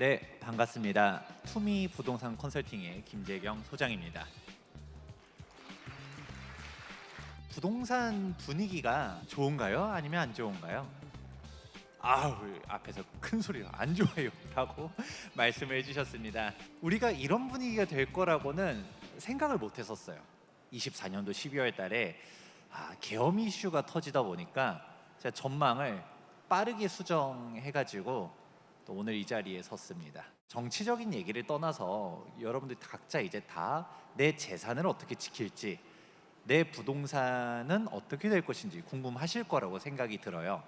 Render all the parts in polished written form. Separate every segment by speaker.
Speaker 1: 네, 반갑습니다. 투미 부동산 컨설팅의 김재경 소장입니다. 부동산 분위기가 좋은가요? 아니면 안 좋은가요? 아우, 앞에서 큰 소리로 안 좋아요 라고 말씀을 해주셨습니다. 우리가 이런 분위기가 될 거라고는 생각을 못 했었어요. 24년도 12월 달에 계엄 이슈가 터지다 보니까 제가 전망을 빠르게 수정해가지고 또 오늘 이 자리에 섰습니다. 정치적인 얘기를 떠나서 여러분들 각자 이제 다 내 재산을 어떻게 지킬지, 내 부동산은 어떻게 될 것인지 궁금하실 거라고 생각이 들어요.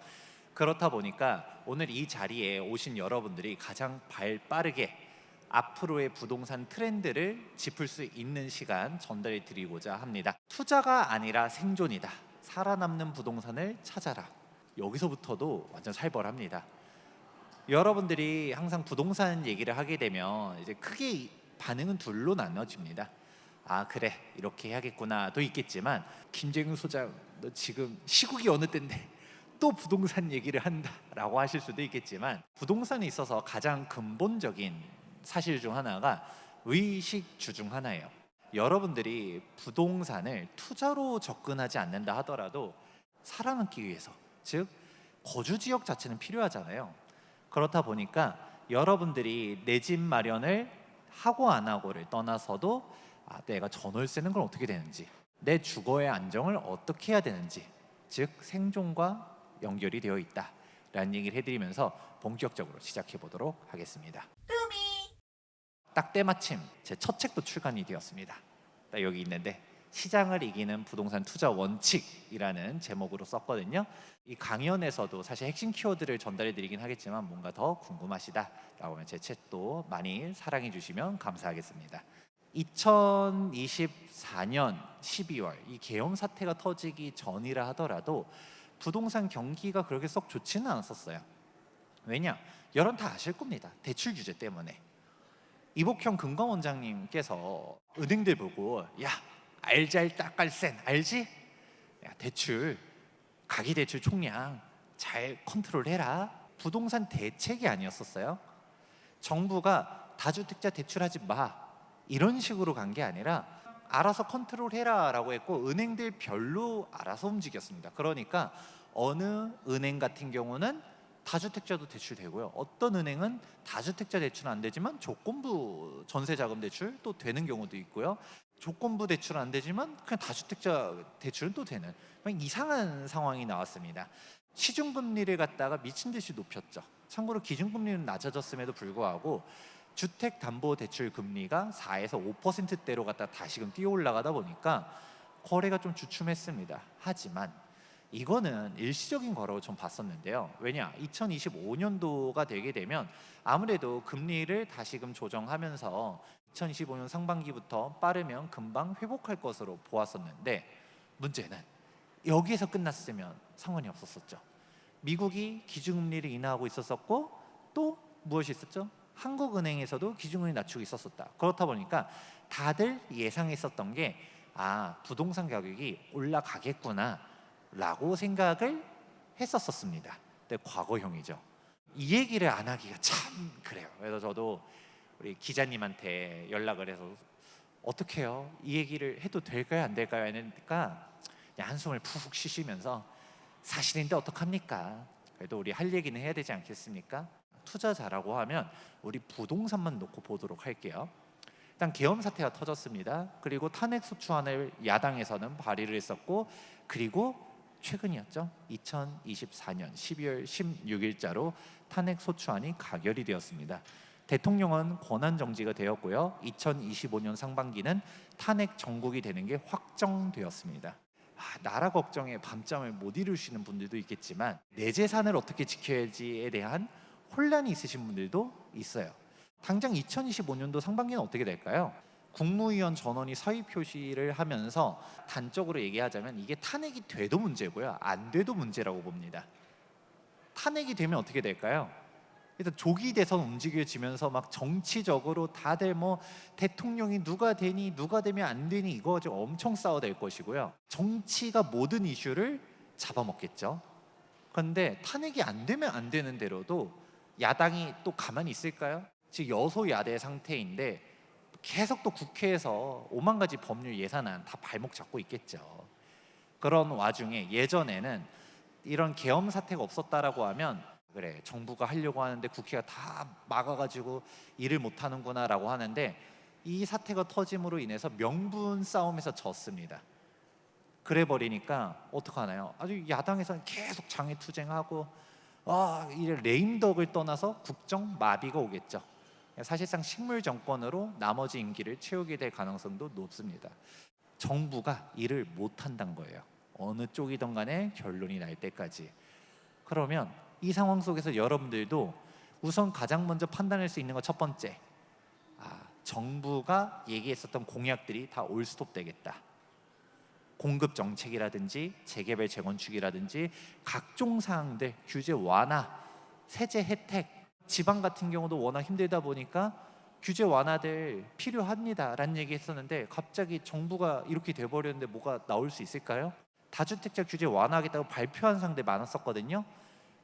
Speaker 1: 그렇다 보니까 오늘 이 자리에 오신 여러분들이 가장 빠르게 앞으로의 부동산 트렌드를 짚을 수 있는 시간 전달해 드리고자 합니다. 투자가 아니라 생존이다. 살아남는 부동산을 찾아라. 여기서부터도 완전 살벌합니다. 여러분들이 항상 부동산 얘기를 하게 되면 이제 크게 반응은 둘로 나눠집니다. 그래, 이렇게 해야겠구나도 있겠지만, 김재경 소장 너 지금 시국이 어느 때인데 또 부동산 얘기를 한다라고 하실 수도 있겠지만, 부동산에 있어서 가장 근본적인 사실 중 하나가 의식주 중 하나예요. 여러분들이 부동산을 투자로 접근하지 않는다 하더라도 살아남기 위해서, 즉 거주 지역 자체는 필요하잖아요. 그렇다 보니까 여러분들이 내 집 마련을 하고 안 하고를 떠나서도 내가 전월세는 건 어떻게 되는지, 내 주거의 안정을 어떻게 해야 되는지, 즉 생존과 연결이 되어 있다라는 얘기를 해드리면서 본격적으로 시작해 보도록 하겠습니다. 딱 때마침 제 첫 책도 출간이 되었습니다. 딱 여기 있는데, 시장을 이기는 부동산 투자 원칙이라는 제목으로 썼거든요. 이 강연에서도 사실 핵심 키워드를 전달해 드리긴 하겠지만, 뭔가 더 궁금하시다라고 하면 제 책도 많이 사랑해 주시면 감사하겠습니다. 2024년 12월 이 계엄 사태가 터지기 전이라 하더라도 부동산 경기가 그렇게 썩 좋지는 않았었어요. 왜냐? 여러분 다 아실 겁니다. 대출 규제 때문에. 이복형 금감원장님께서 은행들 보고, 야, 알잘딱깔센 알지? 야, 대출, 가계대출 총량 잘 컨트롤해라. 부동산 대책이 아니었었어요. 정부가 다주택자 대출하지 마, 이런 식으로 간 게 아니라 알아서 컨트롤해라 라고 했고, 은행들 별로 알아서 움직였습니다. 그러니까 어느 은행 같은 경우는 다주택자도 대출되고요, 어떤 은행은 다주택자 대출은 안 되지만 조건부 전세자금 대출 또 되는 경우도 있고요, 조건부 대출은 안 되지만 그냥 다주택자 대출은 또 되는, 이상한 상황이 나왔습니다. 시중금리를 갖다가 미친 듯이 높였죠. 참고로 기준금리는 낮아졌음에도 불구하고 주택담보대출 금리가 4에서 5%대로 갖다 다시금 뛰어 올라가다 보니까 거래가 좀 주춤했습니다. 하지만 이거는 일시적인 거라고 좀 봤었는데요. 왜냐? 2025년도가 되게 되면 아무래도 금리를 다시금 조정하면서 2025년 상반기부터 빠르면 금방 회복할 것으로 보았었는데, 문제는 여기에서 끝났으면 상관이 없었었죠. 미국이 기준금리를 인하하고 있었었고, 또 무엇이 있었죠? 한국은행에서도 기준금리 낮추고 있었었다. 그렇다 보니까 다들 예상했었던 게 부동산 가격이 올라가겠구나 라고 생각을 했었습니다. 근데 과거형이죠. 이 얘기를 안 하기가 참 그래요. 그래서 저도 우리 기자님한테 연락을 해서, 어떻게 해요? 이 얘기를 해도 될까요? 안 될까요? 하니까 그냥 한숨을 푹 쉬시면서, 사실인데 어떡합니까? 그래도 우리 할 얘기는 해야 되지 않겠습니까? 투자자라고 하면 우리 부동산만 놓고 보도록 할게요. 일단 계엄 사태가 터졌습니다. 그리고 탄핵 소추안을 야당에서는 발의를 했었고, 그리고 최근이었죠. 2024년 12월 16일자로 탄핵 소추안이 가결이 되었습니다. 대통령은 권한 정지가 되었고요. 2025년 상반기는 탄핵 정국이 되는 게 확정되었습니다. 나라 걱정에 밤잠을 못 이루시는 분들도 있겠지만, 내 재산을 어떻게 지켜야지에 대한 혼란이 있으신 분들도 있어요. 당장 2025년도 상반기는 어떻게 될까요? 국무위원 전원이 사의 표시를 하면서 단적으로 얘기하자면, 이게 탄핵이 돼도 문제고요, 안 돼도 문제라고 봅니다. 탄핵이 되면 어떻게 될까요? 일단 조기 대선 움직여지면서 막 정치적으로 다들 뭐 대통령이 누가 되니 누가 되면 안 되니 이거 좀 엄청 싸워댈 것이고요, 정치가 모든 이슈를 잡아먹겠죠. 그런데 탄핵이 안 되면 안 되는 대로도 야당이 또 가만히 있을까요? 지금 여소야대 상태인데 계속 또 국회에서 오만 가지 법률 예산안 다 발목 잡고 있겠죠. 그런 와중에 예전에는 이런 계엄 사태가 없었다라고 하면 그래 정부가 하려고 하는데 국회가 다 막아가지고 일을 못하는구나라고 하는데 이 사태가 터짐으로 인해서 명분 싸움에서 졌습니다. 그래 버리니까 어떡하나요? 아주 야당에서는 계속 장애투쟁하고 이래 레임덕을 떠나서 국정 마비가 오겠죠. 사실상 식물 정권으로 나머지 임기를 채우게 될 가능성도 높습니다. 정부가 일을 못한다는 거예요. 어느 쪽이든 간에 결론이 날 때까지. 그러면 이 상황 속에서 여러분들도 우선 가장 먼저 판단할 수 있는 거 첫 번째, 정부가 얘기했었던 공약들이 다 올스톱 되겠다. 공급 정책이라든지 재개발 재건축이라든지 각종 사항들, 규제 완화, 세제 혜택, 지방 같은 경우도 워낙 힘들다 보니까 규제 완화들 필요합니다라는 얘기 했었는데 갑자기 정부가 이렇게 돼버렸는데 뭐가 나올 수 있을까요? 다주택자 규제 완화하겠다고 발표한 상대 많았었거든요.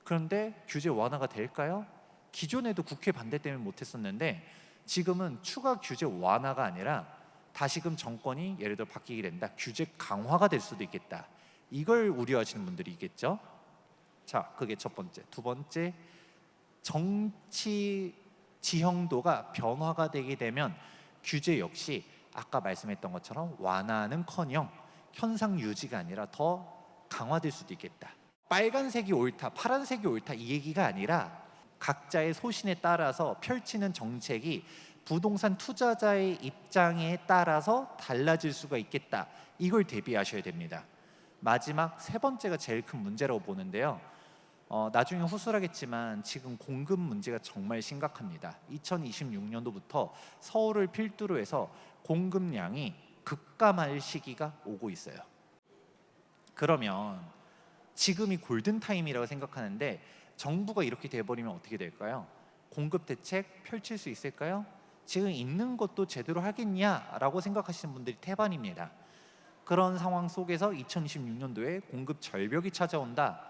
Speaker 1: 그런데 규제 완화가 될까요? 기존에도 국회 반대 때문에 못했었는데 지금은 추가 규제 완화가 아니라 다시금 정권이 예를 들어 바뀌게 된다. 규제 강화가 될 수도 있겠다. 이걸 우려하시는 분들이 있겠죠. 자, 그게 첫 번째. 두 번째, 정치 지형도가 변화가 되게 되면 규제 역시 아까 말씀했던 것처럼 완화는커녕 현상 유지가 아니라 더 강화될 수도 있겠다. 빨간색이 옳다, 파란색이 옳다 이 얘기가 아니라 각자의 소신에 따라서 펼치는 정책이 부동산 투자자의 입장에 따라서 달라질 수가 있겠다. 이걸 대비하셔야 됩니다. 마지막 세 번째가 제일 큰 문제라고 보는데요. 나중에 호소하겠지만 지금 공급 문제가 정말 심각합니다. 2026년도부터 서울을 필두로 해서 공급량이 급감할 시기가 오고 있어요. 그러면 지금이 골든타임이라고 생각하는데 정부가 이렇게 돼버리면 어떻게 될까요? 공급 대책 펼칠 수 있을까요? 지금 있는 것도 제대로 하겠냐라고 생각하시는 분들이 태반입니다. 그런 상황 속에서 2026년도에 공급 절벽이 찾아온다.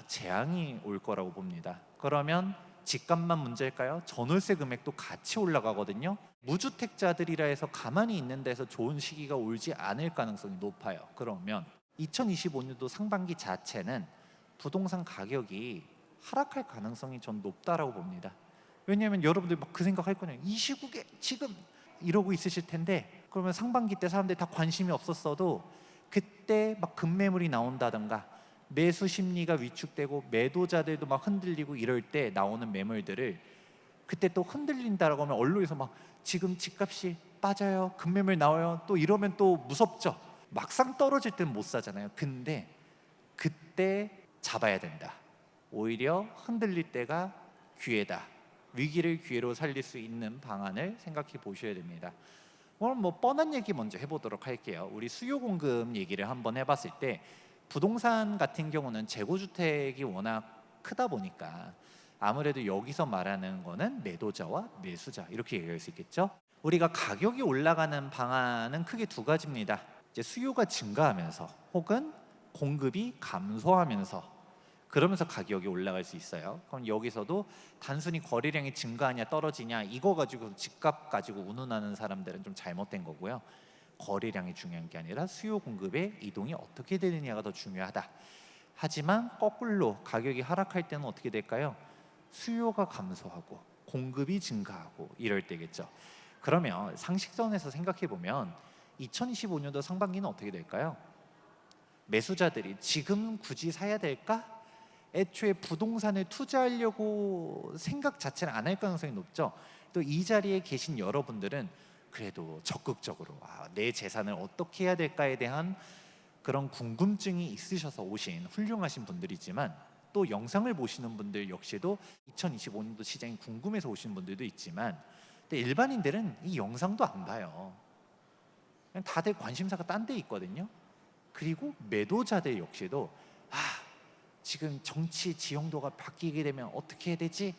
Speaker 1: 재앙이 올 거라고 봅니다. 그러면 집값만 문제일까요? 전월세 금액도 같이 올라가거든요. 무주택자들이라 해서 가만히 있는 데서 좋은 시기가 오지 않을 가능성이 높아요. 그러면 2025년도 상반기 자체는 부동산 가격이 하락할 가능성이 전 높다라고 봅니다. 왜냐하면 여러분들 막 그 생각할 거예요. 이 시국에 지금 이러고 있으실 텐데 그러면 상반기 때 사람들이 다 관심이 없었어도 그때 막 급매물이 나온다던가 매수 심리가 위축되고 매도자들도 막 흔들리고 이럴 때 나오는 매물들을 그때 또 흔들린다라고 하면 언론에서 막 지금 집값이 빠져요, 급매물 나와요 또 이러면 또 무섭죠. 막상 떨어질 때는 못 사잖아요. 근데 그때 잡아야 된다. 오히려 흔들릴 때가 기회다. 위기를 기회로 살릴 수 있는 방안을 생각해 보셔야 됩니다. 오늘 뻔한 얘기 먼저 해보도록 할게요. 우리 수요 공급 얘기를 한번 해봤을 때 부동산 같은 경우는 재고주택이 워낙 크다 보니까 아무래도 여기서 말하는 거는 매도자와 매수자 이렇게 얘기할 수 있겠죠. 우리가 가격이 올라가는 방안은 크게 두 가지입니다. 이제 수요가 증가하면서 혹은 공급이 감소하면서 그러면서 가격이 올라갈 수 있어요. 그럼 여기서도 단순히 거래량이 증가하냐 떨어지냐 이거 가지고 집값 가지고 운운하는 사람들은 좀 잘못된 거고요. 거래량이 중요한 게 아니라 수요 공급의 이동이 어떻게 되느냐가 더 중요하다. 하지만 거꾸로 가격이 하락할 때는 어떻게 될까요? 수요가 감소하고 공급이 증가하고 이럴 때겠죠. 그러면 상식선에서 생각해 보면 2025년도 상반기는 어떻게 될까요? 매수자들이 지금 굳이 사야 될까? 애초에 부동산에 투자하려고 생각 자체를 안 할 가능성이 높죠. 또 이 자리에 계신 여러분들은 그래도 적극적으로 내 재산을 어떻게 해야 될까에 대한 그런 궁금증이 있으셔서 오신 훌륭하신 분들이지만 또 영상을 보시는 분들 역시도 2025년도 시장이 궁금해서 오신 분들도 있지만 근데 일반인들은 이 영상도 안 봐요. 그냥 다들 관심사가 딴 데 있거든요. 그리고 매도자들 역시도 지금 정치 지형도가 바뀌게 되면 어떻게 해야 되지?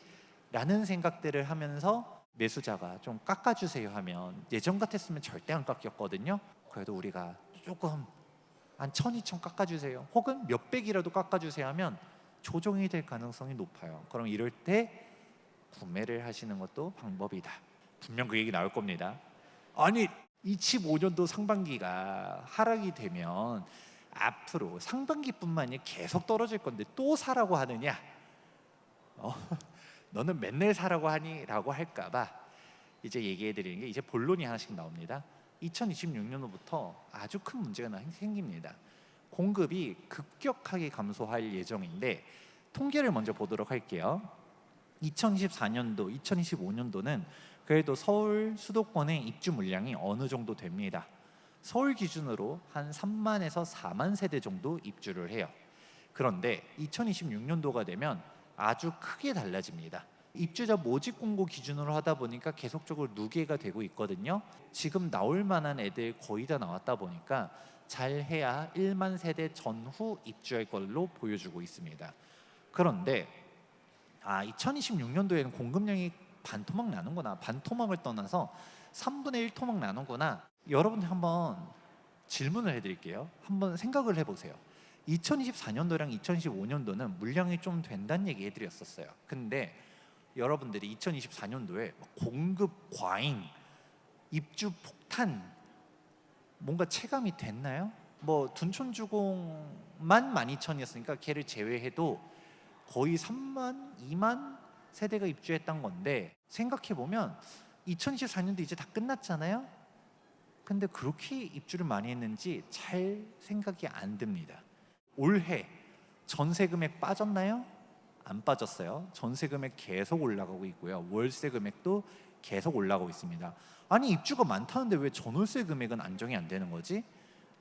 Speaker 1: 라는 생각들을 하면서 매수자가 좀 깎아주세요 하면 예전 같았으면 절대 안 깎였거든요. 그래도 우리가 조금 한 1,000, 2,000 깎아주세요 혹은 몇백이라도 깎아주세요 하면 조정이 될 가능성이 높아요. 그럼 이럴 때 구매를 하시는 것도 방법이다. 분명 그 얘기 나올 겁니다. 아니 25년도 상반기가 하락이 되면 앞으로 상반기뿐만 아니라 계속 떨어질 건데 또 사라고 하느냐? 너는 맨날 사라고 하니? 라고 할까봐 이제 얘기해 드리는 게 이제 본론이 하나씩 나옵니다. 2026년부터 아주 큰 문제가 생깁니다. 공급이 급격하게 감소할 예정인데 통계를 먼저 보도록 할게요. 2024년도, 2025년도는 그래도 서울 수도권의 입주 물량이 어느 정도 됩니다. 서울 기준으로 한 3만에서 4만 세대 정도 입주를 해요. 그런데 2026년도가 되면 아주 크게 달라집니다. 입주자 모집 공고 기준으로 하다 보니까 계속적으로 누계가 되고 있거든요. 지금 나올 만한 애들 거의 다 나왔다 보니까 잘해야 1만 세대 전후 입주할 걸로 보여주고 있습니다. 그런데 2026년도에는 공급량이 반토막 나는구나, 반토막을 떠나서 3분의 1 토막 나는구나. 여러분들 한번 질문을 해드릴게요. 한번 생각을 해보세요. 2024년도랑 2025년도는 물량이 좀 된다는 얘기 해드렸었어요. 근데 여러분들이 2024년도에 공급 과잉, 입주 폭탄 뭔가 체감이 됐나요? 뭐 둔촌주공만 12,000이었으니까 걔를 제외해도 거의 3만, 2만 세대가 입주했던 건데 생각해보면 2024년도 이제 다 끝났잖아요. 근데 그렇게 입주를 많이 했는지 잘 생각이 안 듭니다. 올해 전세 금액 빠졌나요? 안 빠졌어요. 전세 금액 계속 올라가고 있고요. 월세 금액도 계속 올라가고 있습니다. 아니 입주가 많다는데 왜 전월세 금액은 안정이 안 되는 거지?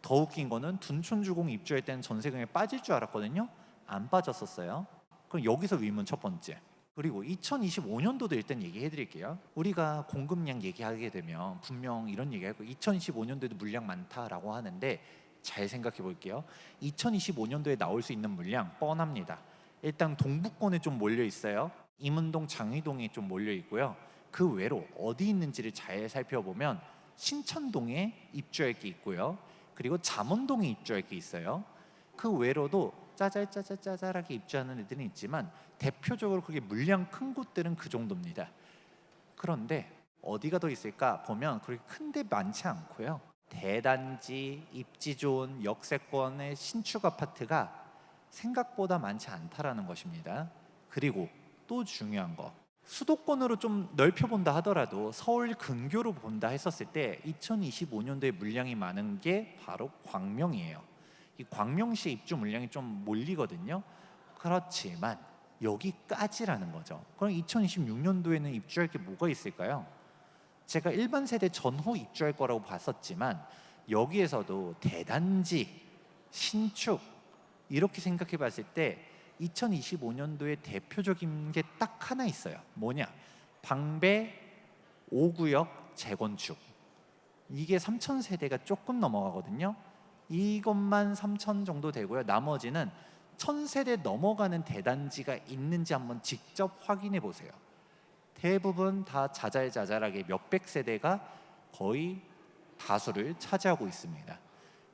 Speaker 1: 더 웃긴 거는 둔촌주공 입주할 때는 전세 금액 빠질 줄 알았거든요. 안 빠졌었어요. 그럼 여기서 의문 첫 번째. 그리고 2025년도도 일단 얘기해 드릴게요. 우리가 공급량 얘기하게 되면 분명 이런 얘기하고 2025년도에도 물량 많다라고 하는데 잘 생각해 볼게요. 2025년도에 나올 수 있는 물량 뻔합니다. 일단 동북권에 좀 몰려 있어요. 임은동, 장위동에 좀 몰려 있고요. 그 외로 어디 있는지를 잘 살펴보면 신천동에 입주할 게 있고요. 그리고 잠원동에 입주할 게 있어요. 그 외로도 짜잘짜잘짜잘하게 입주하는 애들은 있지만 대표적으로 그게 물량 큰 곳들은 그 정도입니다. 그런데 어디가 더 있을까 보면 그렇게 큰데 많지 않고요. 대단지, 입지 좋은 역세권의 신축 아파트가 생각보다 많지 않다라는 것입니다. 그리고 또 중요한 거, 수도권으로 좀 넓혀본다 하더라도 서울 근교로 본다 했었을 때 2025년도에 물량이 많은 게 바로 광명이에요. 이 광명시 입주 물량이 좀 몰리거든요. 그렇지만 여기까지라는 거죠. 그럼 2026년도에는 입주할 게 뭐가 있을까요? 제가 일반 세대 전후 입주할 거라고 봤었지만 여기에서도 대단지, 신축 이렇게 생각해 봤을 때 2025년도에 대표적인 게 딱 하나 있어요. 뭐냐? 방배 5구역 재건축. 이게 3,000세대가 조금 넘어가거든요. 이것만 3,000 정도 되고요. 나머지는 1,000세대 넘어가는 대단지가 있는지 한번 직접 확인해 보세요. 대부분 다 자잘자잘하게 몇백 세대가 거의 다수를 차지하고 있습니다.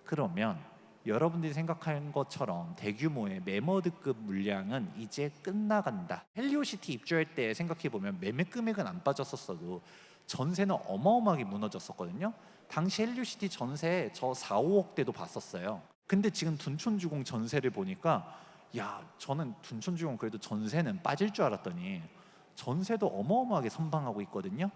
Speaker 1: 그러면 여러분들이 생각하는 것처럼 대규모의 매머드급 물량은 이제 끝나간다. 헬리오시티 입주할 때 생각해보면 매매 금액은 안 빠졌었어도 전세는 어마어마하게 무너졌었거든요. 당시 헬리오시티 전세 저 4, 5억대도 봤었어요. 근데 지금 둔촌주공 전세를 보니까 저는 둔촌주공 그래도 전세는 빠질 줄 알았더니 전세도 어마어마하게 선방하고 있거든요.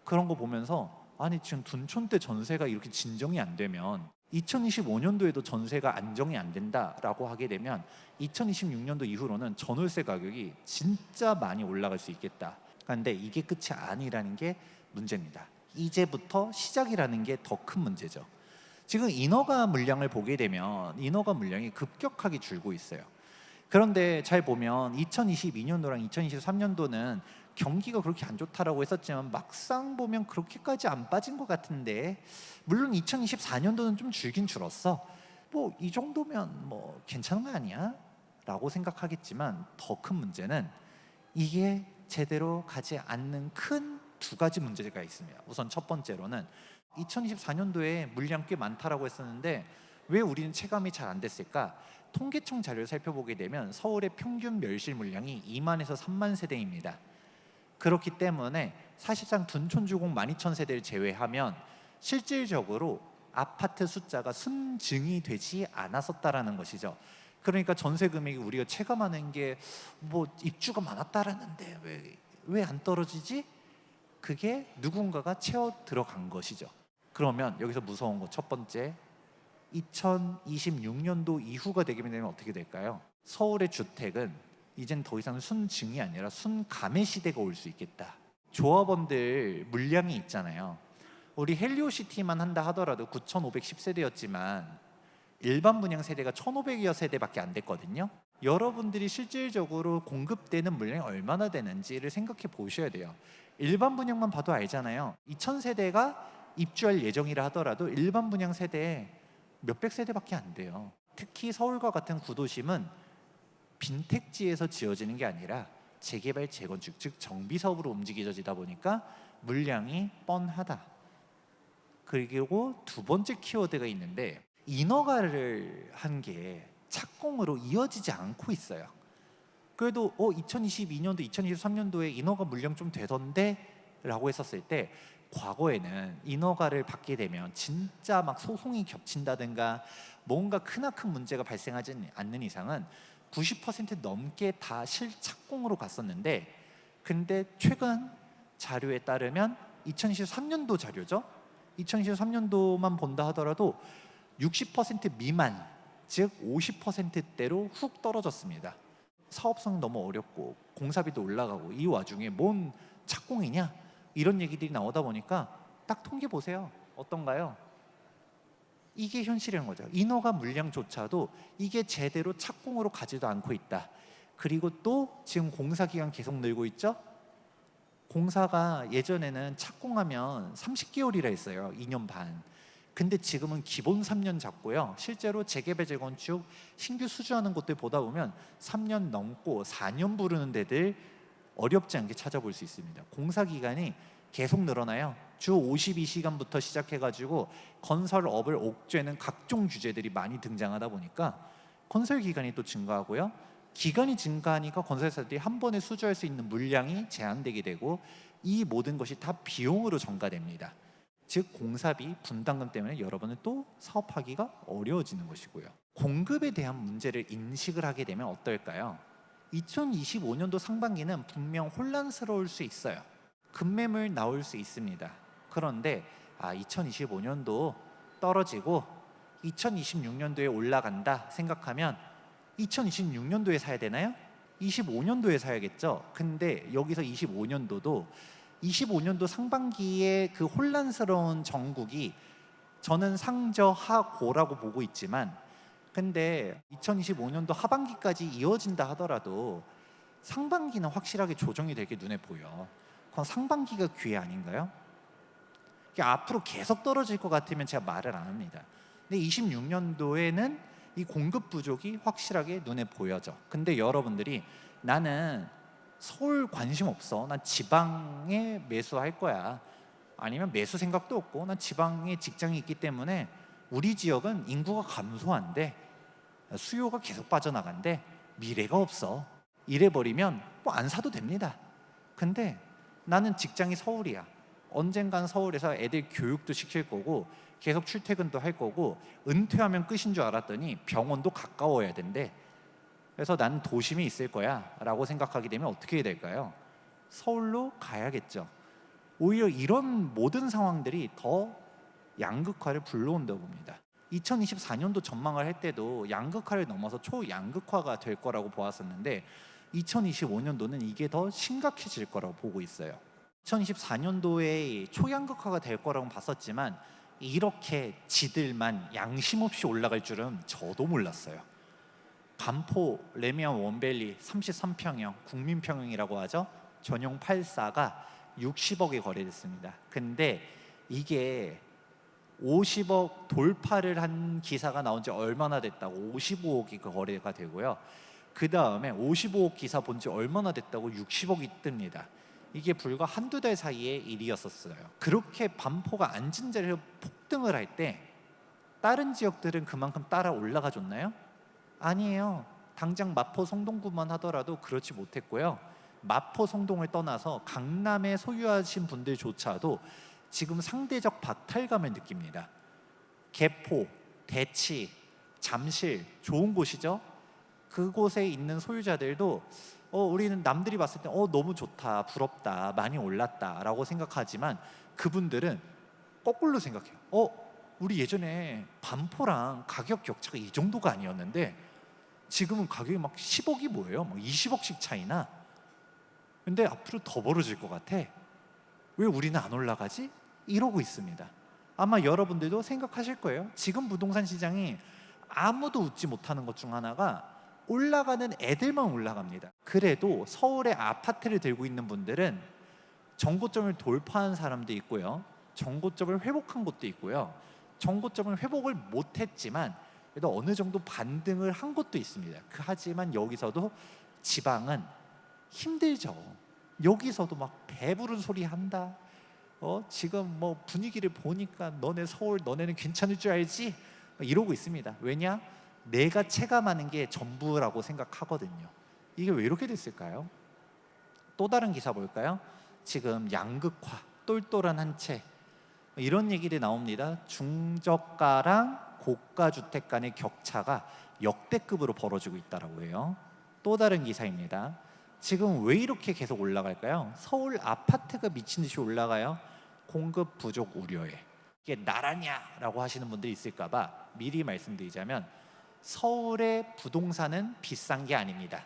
Speaker 1: 그런 거 보면서 아니 지금 둔촌 때 전세가 이렇게 진정이 안 되면 2025년도에도 전세가 안정이 안 된다라고 하게 되면 2026년도 이후로는 전월세 가격이 진짜 많이 올라갈 수 있겠다. 그런데 이게 끝이 아니라는 게 문제입니다. 이제부터 시작이라는 게 더 큰 문제죠. 지금 인허가 물량을 보게 되면 인허가 물량이 급격하게 줄고 있어요. 그런데 잘 보면 2022년도랑 2023년도는 경기가 그렇게 안 좋다라고 했었지만 막상 보면 그렇게까지 안 빠진 것 같은데, 물론 2024년도는 좀 줄긴 줄었어. 뭐 이 정도면 뭐 괜찮은 거 아니야? 라고 생각하겠지만 더 큰 문제는 이게 제대로 가지 않는 큰 두 가지 문제가 있습니다. 우선 첫 번째로는 2024년도에 물량 꽤 많다라고 했었는데 왜 우리는 체감이 잘 안 됐을까? 통계청 자료를 살펴보게 되면 서울의 평균 멸실 물량이 2만에서 3만 세대입니다. 그렇기 때문에 사실상 둔촌주공 12,000세대를 제외하면 실질적으로 아파트 숫자가 순증이 되지 않았었다라는 것이죠. 그러니까 전세 금액이 우리가 체감하는 게 뭐 입주가 많았다라는데 왜 안 떨어지지? 그게 누군가가 채워 들어간 것이죠. 그러면 여기서 무서운 거 첫 번째, 2026년도 이후가 되게 되면 어떻게 될까요? 서울의 주택은 이젠 더 이상 순증이 아니라 순감의 시대가 올 수 있겠다. 조합원들 물량이 있잖아요. 우리 헬리오시티만 한다 하더라도 9,510세대였지만 일반 분양 세대가 1,500여 세대밖에 안 됐거든요. 여러분들이 실질적으로 공급되는 물량이 얼마나 되는지를 생각해 보셔야 돼요. 일반 분양만 봐도 알잖아요. 2,000세대가 입주할 예정이라 하더라도 일반 분양 세대에 몇백 세대밖에 안 돼요. 특히 서울과 같은 구도심은 빈택지에서 지어지는 게 아니라 재개발, 재건축, 즉 정비 사업으로 움직여지다 보니까 물량이 뻔하다. 그리고 두 번째 키워드가 있는데 인허가를 한 게 착공으로 이어지지 않고 있어요. 그래도 2022년도, 2023년도에 인허가 물량 좀 되던데 라고 했었을 때 과거에는 인허가를 받게 되면 진짜 막 소송이 겹친다든가 뭔가 크나큰 문제가 발생하지 않는 이상은 90% 넘게 다 실착공으로 갔었는데, 근데 최근 자료에 따르면 2023년도 자료죠. 2023년도만 본다 하더라도 60% 미만, 즉 50%대로 훅 떨어졌습니다. 사업성 너무 어렵고 공사비도 올라가고 이 와중에 뭔 착공이냐 이런 얘기들이 나오다 보니까 딱 통계 보세요. 어떤가요? 이게 현실인 거죠. 인허가 물량조차도 이게 제대로 착공으로 가지도 않고 있다. 그리고 또 지금 공사 기간 계속 늘고 있죠. 공사가 예전에는 착공하면 30개월이라 했어요. 2년 반. 근데 지금은 기본 3년 잡고요. 실제로 재개발, 재건축, 신규 수주하는 곳들 보다 보면 3년 넘고 4년 부르는 데들 어렵지 않게 찾아볼 수 있습니다. 공사 기간이 계속 늘어나요. 주 52시간부터 시작해가지고 건설업을 옥죄는 각종 규제들이 많이 등장하다 보니까 건설 기간이 또 증가하고요. 기간이 증가하니까 건설사들이 한 번에 수주할 수 있는 물량이 제한되게 되고 이 모든 것이 다 비용으로 전가됩니다. 즉 공사비, 분담금 때문에 여러분은 또 사업하기가 어려워지는 것이고요. 공급에 대한 문제를 인식을 하게 되면 어떨까요? 2025년도 상반기는 분명 혼란스러울 수 있어요. 급매물 나올 수 있습니다. 그런데 2025년도 떨어지고 2026년도에 올라간다 생각하면 2026년도에 사야 되나요? 25년도에 사야겠죠. 근데 여기서 25년도 상반기에 그 혼란스러운 정국이 저는 상저하고라고 보고 있지만, 근데 2025년도 하반기까지 이어진다 하더라도 상반기는 확실하게 조정이 되게 눈에 보여. 그럼 상반기가 기회 아닌가요? 앞으로 계속 떨어질 것 같으면 제가 말을 안 합니다. 근데 26년도에는 이 공급 부족이 확실하게 눈에 보여져. 근데 여러분들이 나는 서울 관심 없어, 난 지방에 매수할 거야, 아니면 매수 생각도 없고 난 지방에 직장이 있기 때문에 우리 지역은 인구가 감소한대, 수요가 계속 빠져나간대, 미래가 없어, 이래버리면 뭐 안 사도 됩니다. 근데 나는 직장이 서울이야, 언젠간 서울에서 애들 교육도 시킬 거고 계속 출퇴근도 할 거고 은퇴하면 끝인 줄 알았더니 병원도 가까워야 된대. 그래서 난 도심에 있을 거야 라고 생각하게 되면 어떻게 해야 될까요? 서울로 가야겠죠. 오히려 이런 모든 상황들이 더 양극화를 불러온다고 봅니다. 2024년도 전망을 할 때도 양극화를 넘어서 초양극화가 될 거라고 보았었는데 2025년도는 이게 더 심각해질 거라고 보고 있어요. 2024년도에 초양극화가 될 거라고 봤었지만 이렇게 지들만 양심 없이 올라갈 줄은 저도 몰랐어요. 반포 레미안 원밸리 33평형 국민평형이라고 하죠. 전용 84가 60억에 거래됐습니다. 근데 이게 50억 돌파를 한 기사가 나온 지 얼마나 됐다고 55억이 그 거래가 되고요. 그 다음에 55억 기사 본 지 얼마나 됐다고 60억이 뜹니다. 이게 불과 한두 달 사이의 일이었었어요. 그렇게 반포가 앉은 자리에서 폭등을 할 때 다른 지역들은 그만큼 따라 올라가 줬나요? 아니에요. 당장 마포 성동구만 하더라도 그렇지 못했고요. 마포, 성동을 떠나서 강남에 소유하신 분들조차도 지금 상대적 박탈감을 느낍니다. 개포, 대치, 잠실 좋은 곳이죠. 그곳에 있는 소유자들도 우리는 남들이 봤을 때 너무 좋다, 부럽다, 많이 올랐다라고 생각하지만 그분들은 거꾸로 생각해요. 우리 예전에 반포랑 가격 격차가 이 정도가 아니었는데 지금은 가격이 막 10억이 뭐예요? 막 20억씩 차이나. 근데 앞으로 더 벌어질 것 같아. 왜 우리는 안 올라가지? 이러고 있습니다. 아마 여러분들도 생각하실 거예요. 지금 부동산 시장이 아무도 웃지 못하는 것 중 하나가 올라가는 애들만 올라갑니다. 그래도 서울의 아파트를 들고 있는 분들은 정고점을 돌파한 사람도 있고요, 정고점을 회복한 곳도 있고요, 정고점을 회복을 못했지만 그래도 어느 정도 반등을 한 곳도 있습니다. 하지만 여기서도 지방은 힘들죠. 여기서도 막 배부른 소리 한다. 지금 뭐 분위기를 보니까 너네 서울 너네는 괜찮을 줄 알지? 이러고 있습니다. 왜냐? 내가 체감하는 게 전부라고 생각하거든요. 이게 왜 이렇게 됐을까요? 또 다른 기사 볼까요? 지금 양극화, 똘똘한 한 채, 이런 얘기들이 나옵니다. 중저가랑 고가 주택 간의 격차가 역대급으로 벌어지고 있다라고 해요. 또 다른 기사입니다. 지금 왜 이렇게 계속 올라갈까요? 서울 아파트가 미친 듯이 올라가요. 공급 부족 우려에. 이게 나라냐라고 하시는 분들이 있을까 봐 미리 말씀드리자면 서울의 부동산은 비싼 게 아닙니다.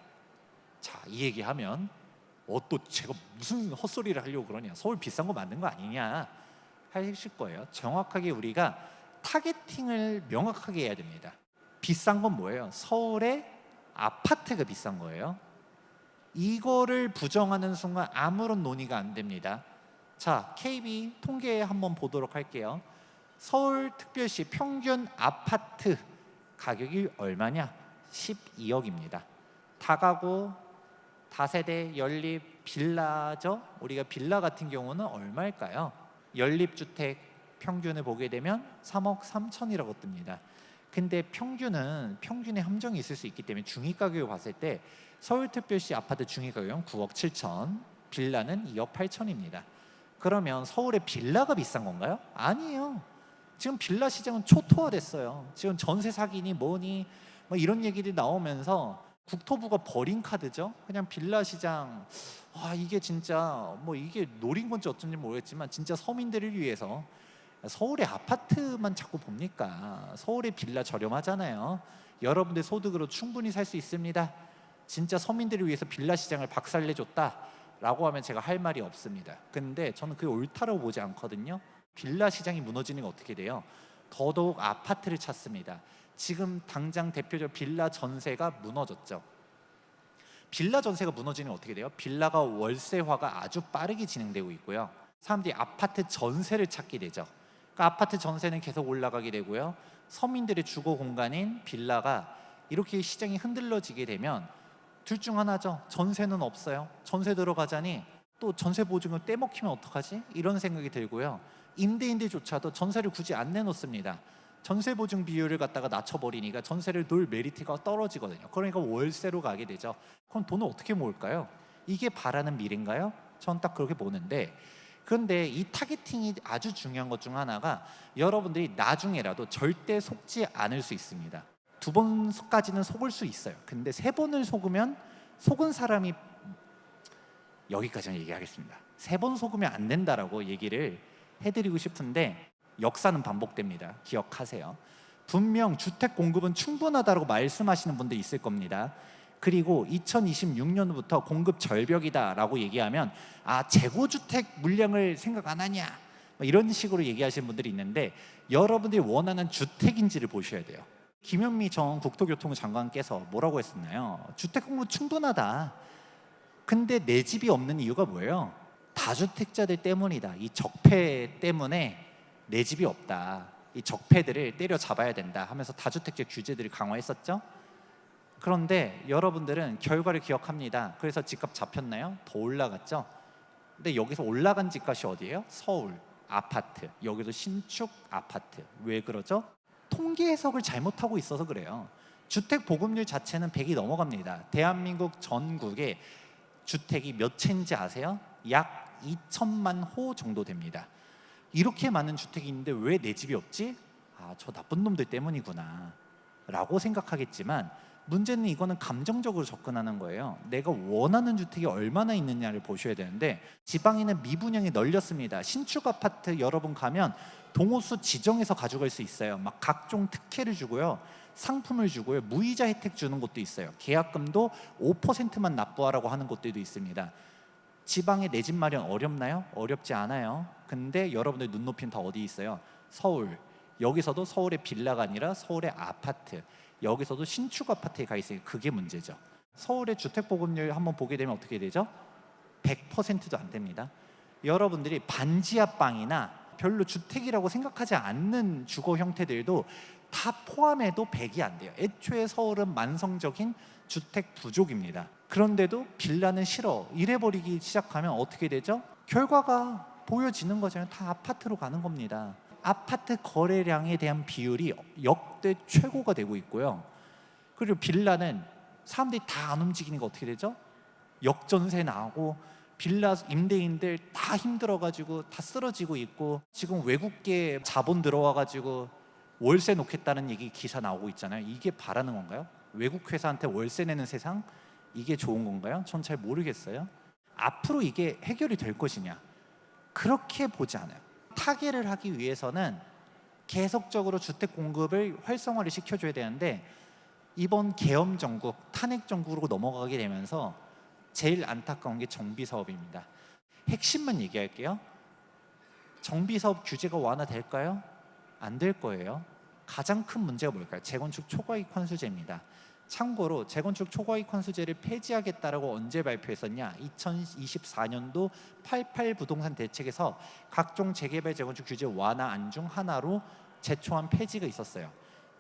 Speaker 1: 자, 이 얘기하면 또 제가 무슨 헛소리를 하려고 그러냐, 서울 비싼 거 맞는 거 아니냐 하실 거예요. 정확하게 우리가 타겟팅을 명확하게 해야 됩니다. 비싼 건 뭐예요? 서울의 아파트가 비싼 거예요. 이거를 부정하는 순간 아무런 논의가 안 됩니다. 자, KB 통계 한번 보도록 할게요. 서울특별시 평균 아파트 가격이 얼마냐? 12억입니다. 다가구, 다세대, 연립, 빌라죠. 우리가 빌라 같은 경우는 얼마일까요? 연립주택 평균을 보게 되면 3억 3천이라고 뜹니다. 근데 평균의 함정이 있을 수 있기 때문에 중위 가격을 봤을 때 서울특별시 아파트 중위 가격은 9억 7천, 빌라는 2억 8천입니다. 그러면 서울의 빌라가 비싼 건가요? 아니에요. 지금 빌라 시장은 초토화됐어요. 지금 전세 사기니 뭐니 뭐 이런 얘기들이 나오면서 국토부가 버린 카드죠. 그냥 빌라 시장, 이게 진짜 뭐 이게 노린 건지 어쩐지 모르겠지만 진짜 서민들을 위해서 서울의 아파트만 자꾸 봅니까? 서울의 빌라 저렴하잖아요. 여러분들 소득으로 충분히 살 수 있습니다. 진짜 서민들을 위해서 빌라 시장을 박살내줬다라고 하면 제가 할 말이 없습니다. 근데 저는 그게 옳다고 보지 않거든요. 빌라 시장이 무너지는 게 어떻게 돼요? 더더욱 아파트를 찾습니다. 지금 당장 대표적 빌라 전세가 무너졌죠. 빌라 전세가 무너지면 어떻게 돼요? 빌라가 월세화가 아주 빠르게 진행되고 있고요. 사람들이 아파트 전세를 찾게 되죠. 그러니까 아파트 전세는 계속 올라가게 되고요. 서민들의 주거 공간인 빌라가 이렇게 시장이 흔들러지게 되면 둘 중 하나죠. 전세는 없어요. 전세 들어가자니 또 전세 보증을 떼먹히면 어떡하지? 이런 생각이 들고요. 임대인들조차도 전세를 굳이 안 내놓습니다. 전세 보증 비율을 갖다가 낮춰버리니까 전세를 놓을 메리트가 떨어지거든요. 그러니까 월세로 가게 되죠. 그럼 돈을 어떻게 모을까요? 이게 바라는 미래인가요? 전 딱 그렇게 보는데, 그런데 이 타겟팅이 아주 중요한 것 중 하나가 여러분들이 나중에라도 절대 속지 않을 수 있습니다. 2번까지는 속을 수 있어요. 근데 3번을 속으면 속은 사람이, 여기까지는 얘기하겠습니다. 3번 속으면 안 된다라고 얘기를 해드리고 싶은데 역사는 반복됩니다. 기억하세요. 분명 주택 공급은 충분하다고 말씀하시는 분들 있을 겁니다. 그리고 2026년부터 공급 절벽이다라고 얘기하면 재고주택 물량을 생각 안 하냐 이런 식으로 얘기하시는 분들이 있는데, 여러분들이 원하는 주택인지를 보셔야 돼요. 김현미 전 국토교통부 장관께서 뭐라고 했었나요? 주택 공급 충분하다. 근데 내 집이 없는 이유가 뭐예요? 다주택자들 때문이다. 이 적폐 때문에 내 집이 없다. 이 적폐들을 때려잡아야 된다 하면서 다주택자 규제들을 강화했었죠. 그런데 여러분들은 결과를 기억합니다. 그래서 집값 잡혔나요? 더 올라갔죠. 근데 여기서 올라간 집값이 어디예요? 서울 아파트, 여기도 신축 아파트. 왜 그러죠? 통계 해석을 잘못하고 있어서 그래요. 주택 보급률 자체는 100이 넘어갑니다. 대한민국 전국에 주택이 몇 채인지 아세요? 약 2천만 호 정도 됩니다. 이렇게 많은 주택이 있는데 왜 내 집이 없지? 아, 저 나쁜 놈들 때문이구나 라고 생각하겠지만, 문제는 이거는 감정적으로 접근하는 거예요. 내가 원하는 주택이 얼마나 있느냐를 보셔야 되는데, 지방에는 미분양이 널렸습니다. 신축 아파트 여러분 가면 동호수 지정해서 가져갈 수 있어요. 막 각종 특혜를 주고요, 상품을 주고요, 무이자 혜택 주는 곳도 있어요. 계약금도 5%만 납부하라고 하는 곳들도 있습니다. 지방에 내 집 마련 어렵나요? 어렵지 않아요. 근데 여러분들 눈높이는 다 어디 있어요? 서울. 여기서도 서울의 빌라가 아니라 서울의 아파트, 여기서도 신축 아파트에 가 있으니까 그게 문제죠. 서울의 주택 보급률 한번 보게 되면 어떻게 되죠? 100%도 안 됩니다. 여러분들이 반지하방이나 별로 주택이라고 생각하지 않는 주거 형태들도 다 포함해도 100이 안 돼요. 애초에 서울은 만성적인 주택 부족입니다. 그런데도 빌라는 싫어 이래버리기 시작하면 어떻게 되죠? 결과가 보여지는 거잖아요. 다 아파트로 가는 겁니다. 아파트 거래량에 대한 비율이 역대 최고가 되고 있고요. 그리고 빌라는 사람들이 다 안 움직이니까 어떻게 되죠? 역전세 나오고 빌라 임대인들 다 힘들어가지고 다 쓰러지고 있고, 지금 외국계 자본 들어와가지고 월세 놓겠다는 얘기 기사 나오고 있잖아요. 이게 바라는 건가요? 외국 회사한테 월세 내는 세상? 이게 좋은 건가요? 전 잘 모르겠어요. 앞으로 이게 해결이 될 것이냐? 그렇게 보지 않아요. 타개를 하기 위해서는 계속적으로 주택 공급을 활성화를 시켜줘야 되는데, 이번 계엄 정국, 탄핵 정국으로 넘어가게 되면서 제일 안타까운 게 정비 사업입니다. 핵심만 얘기할게요. 정비 사업 규제가 완화될까요? 안 될 거예요. 가장 큰 문제가 뭘까요? 재건축 초과이익 환수제입니다. 참고로 재건축 초과이익 환수제를 폐지하겠다라고 언제 발표했었냐? 2024년도 88 부동산 대책에서 각종 재개발 재건축 규제 완화안 중 하나로 제초안 폐지가 있었어요.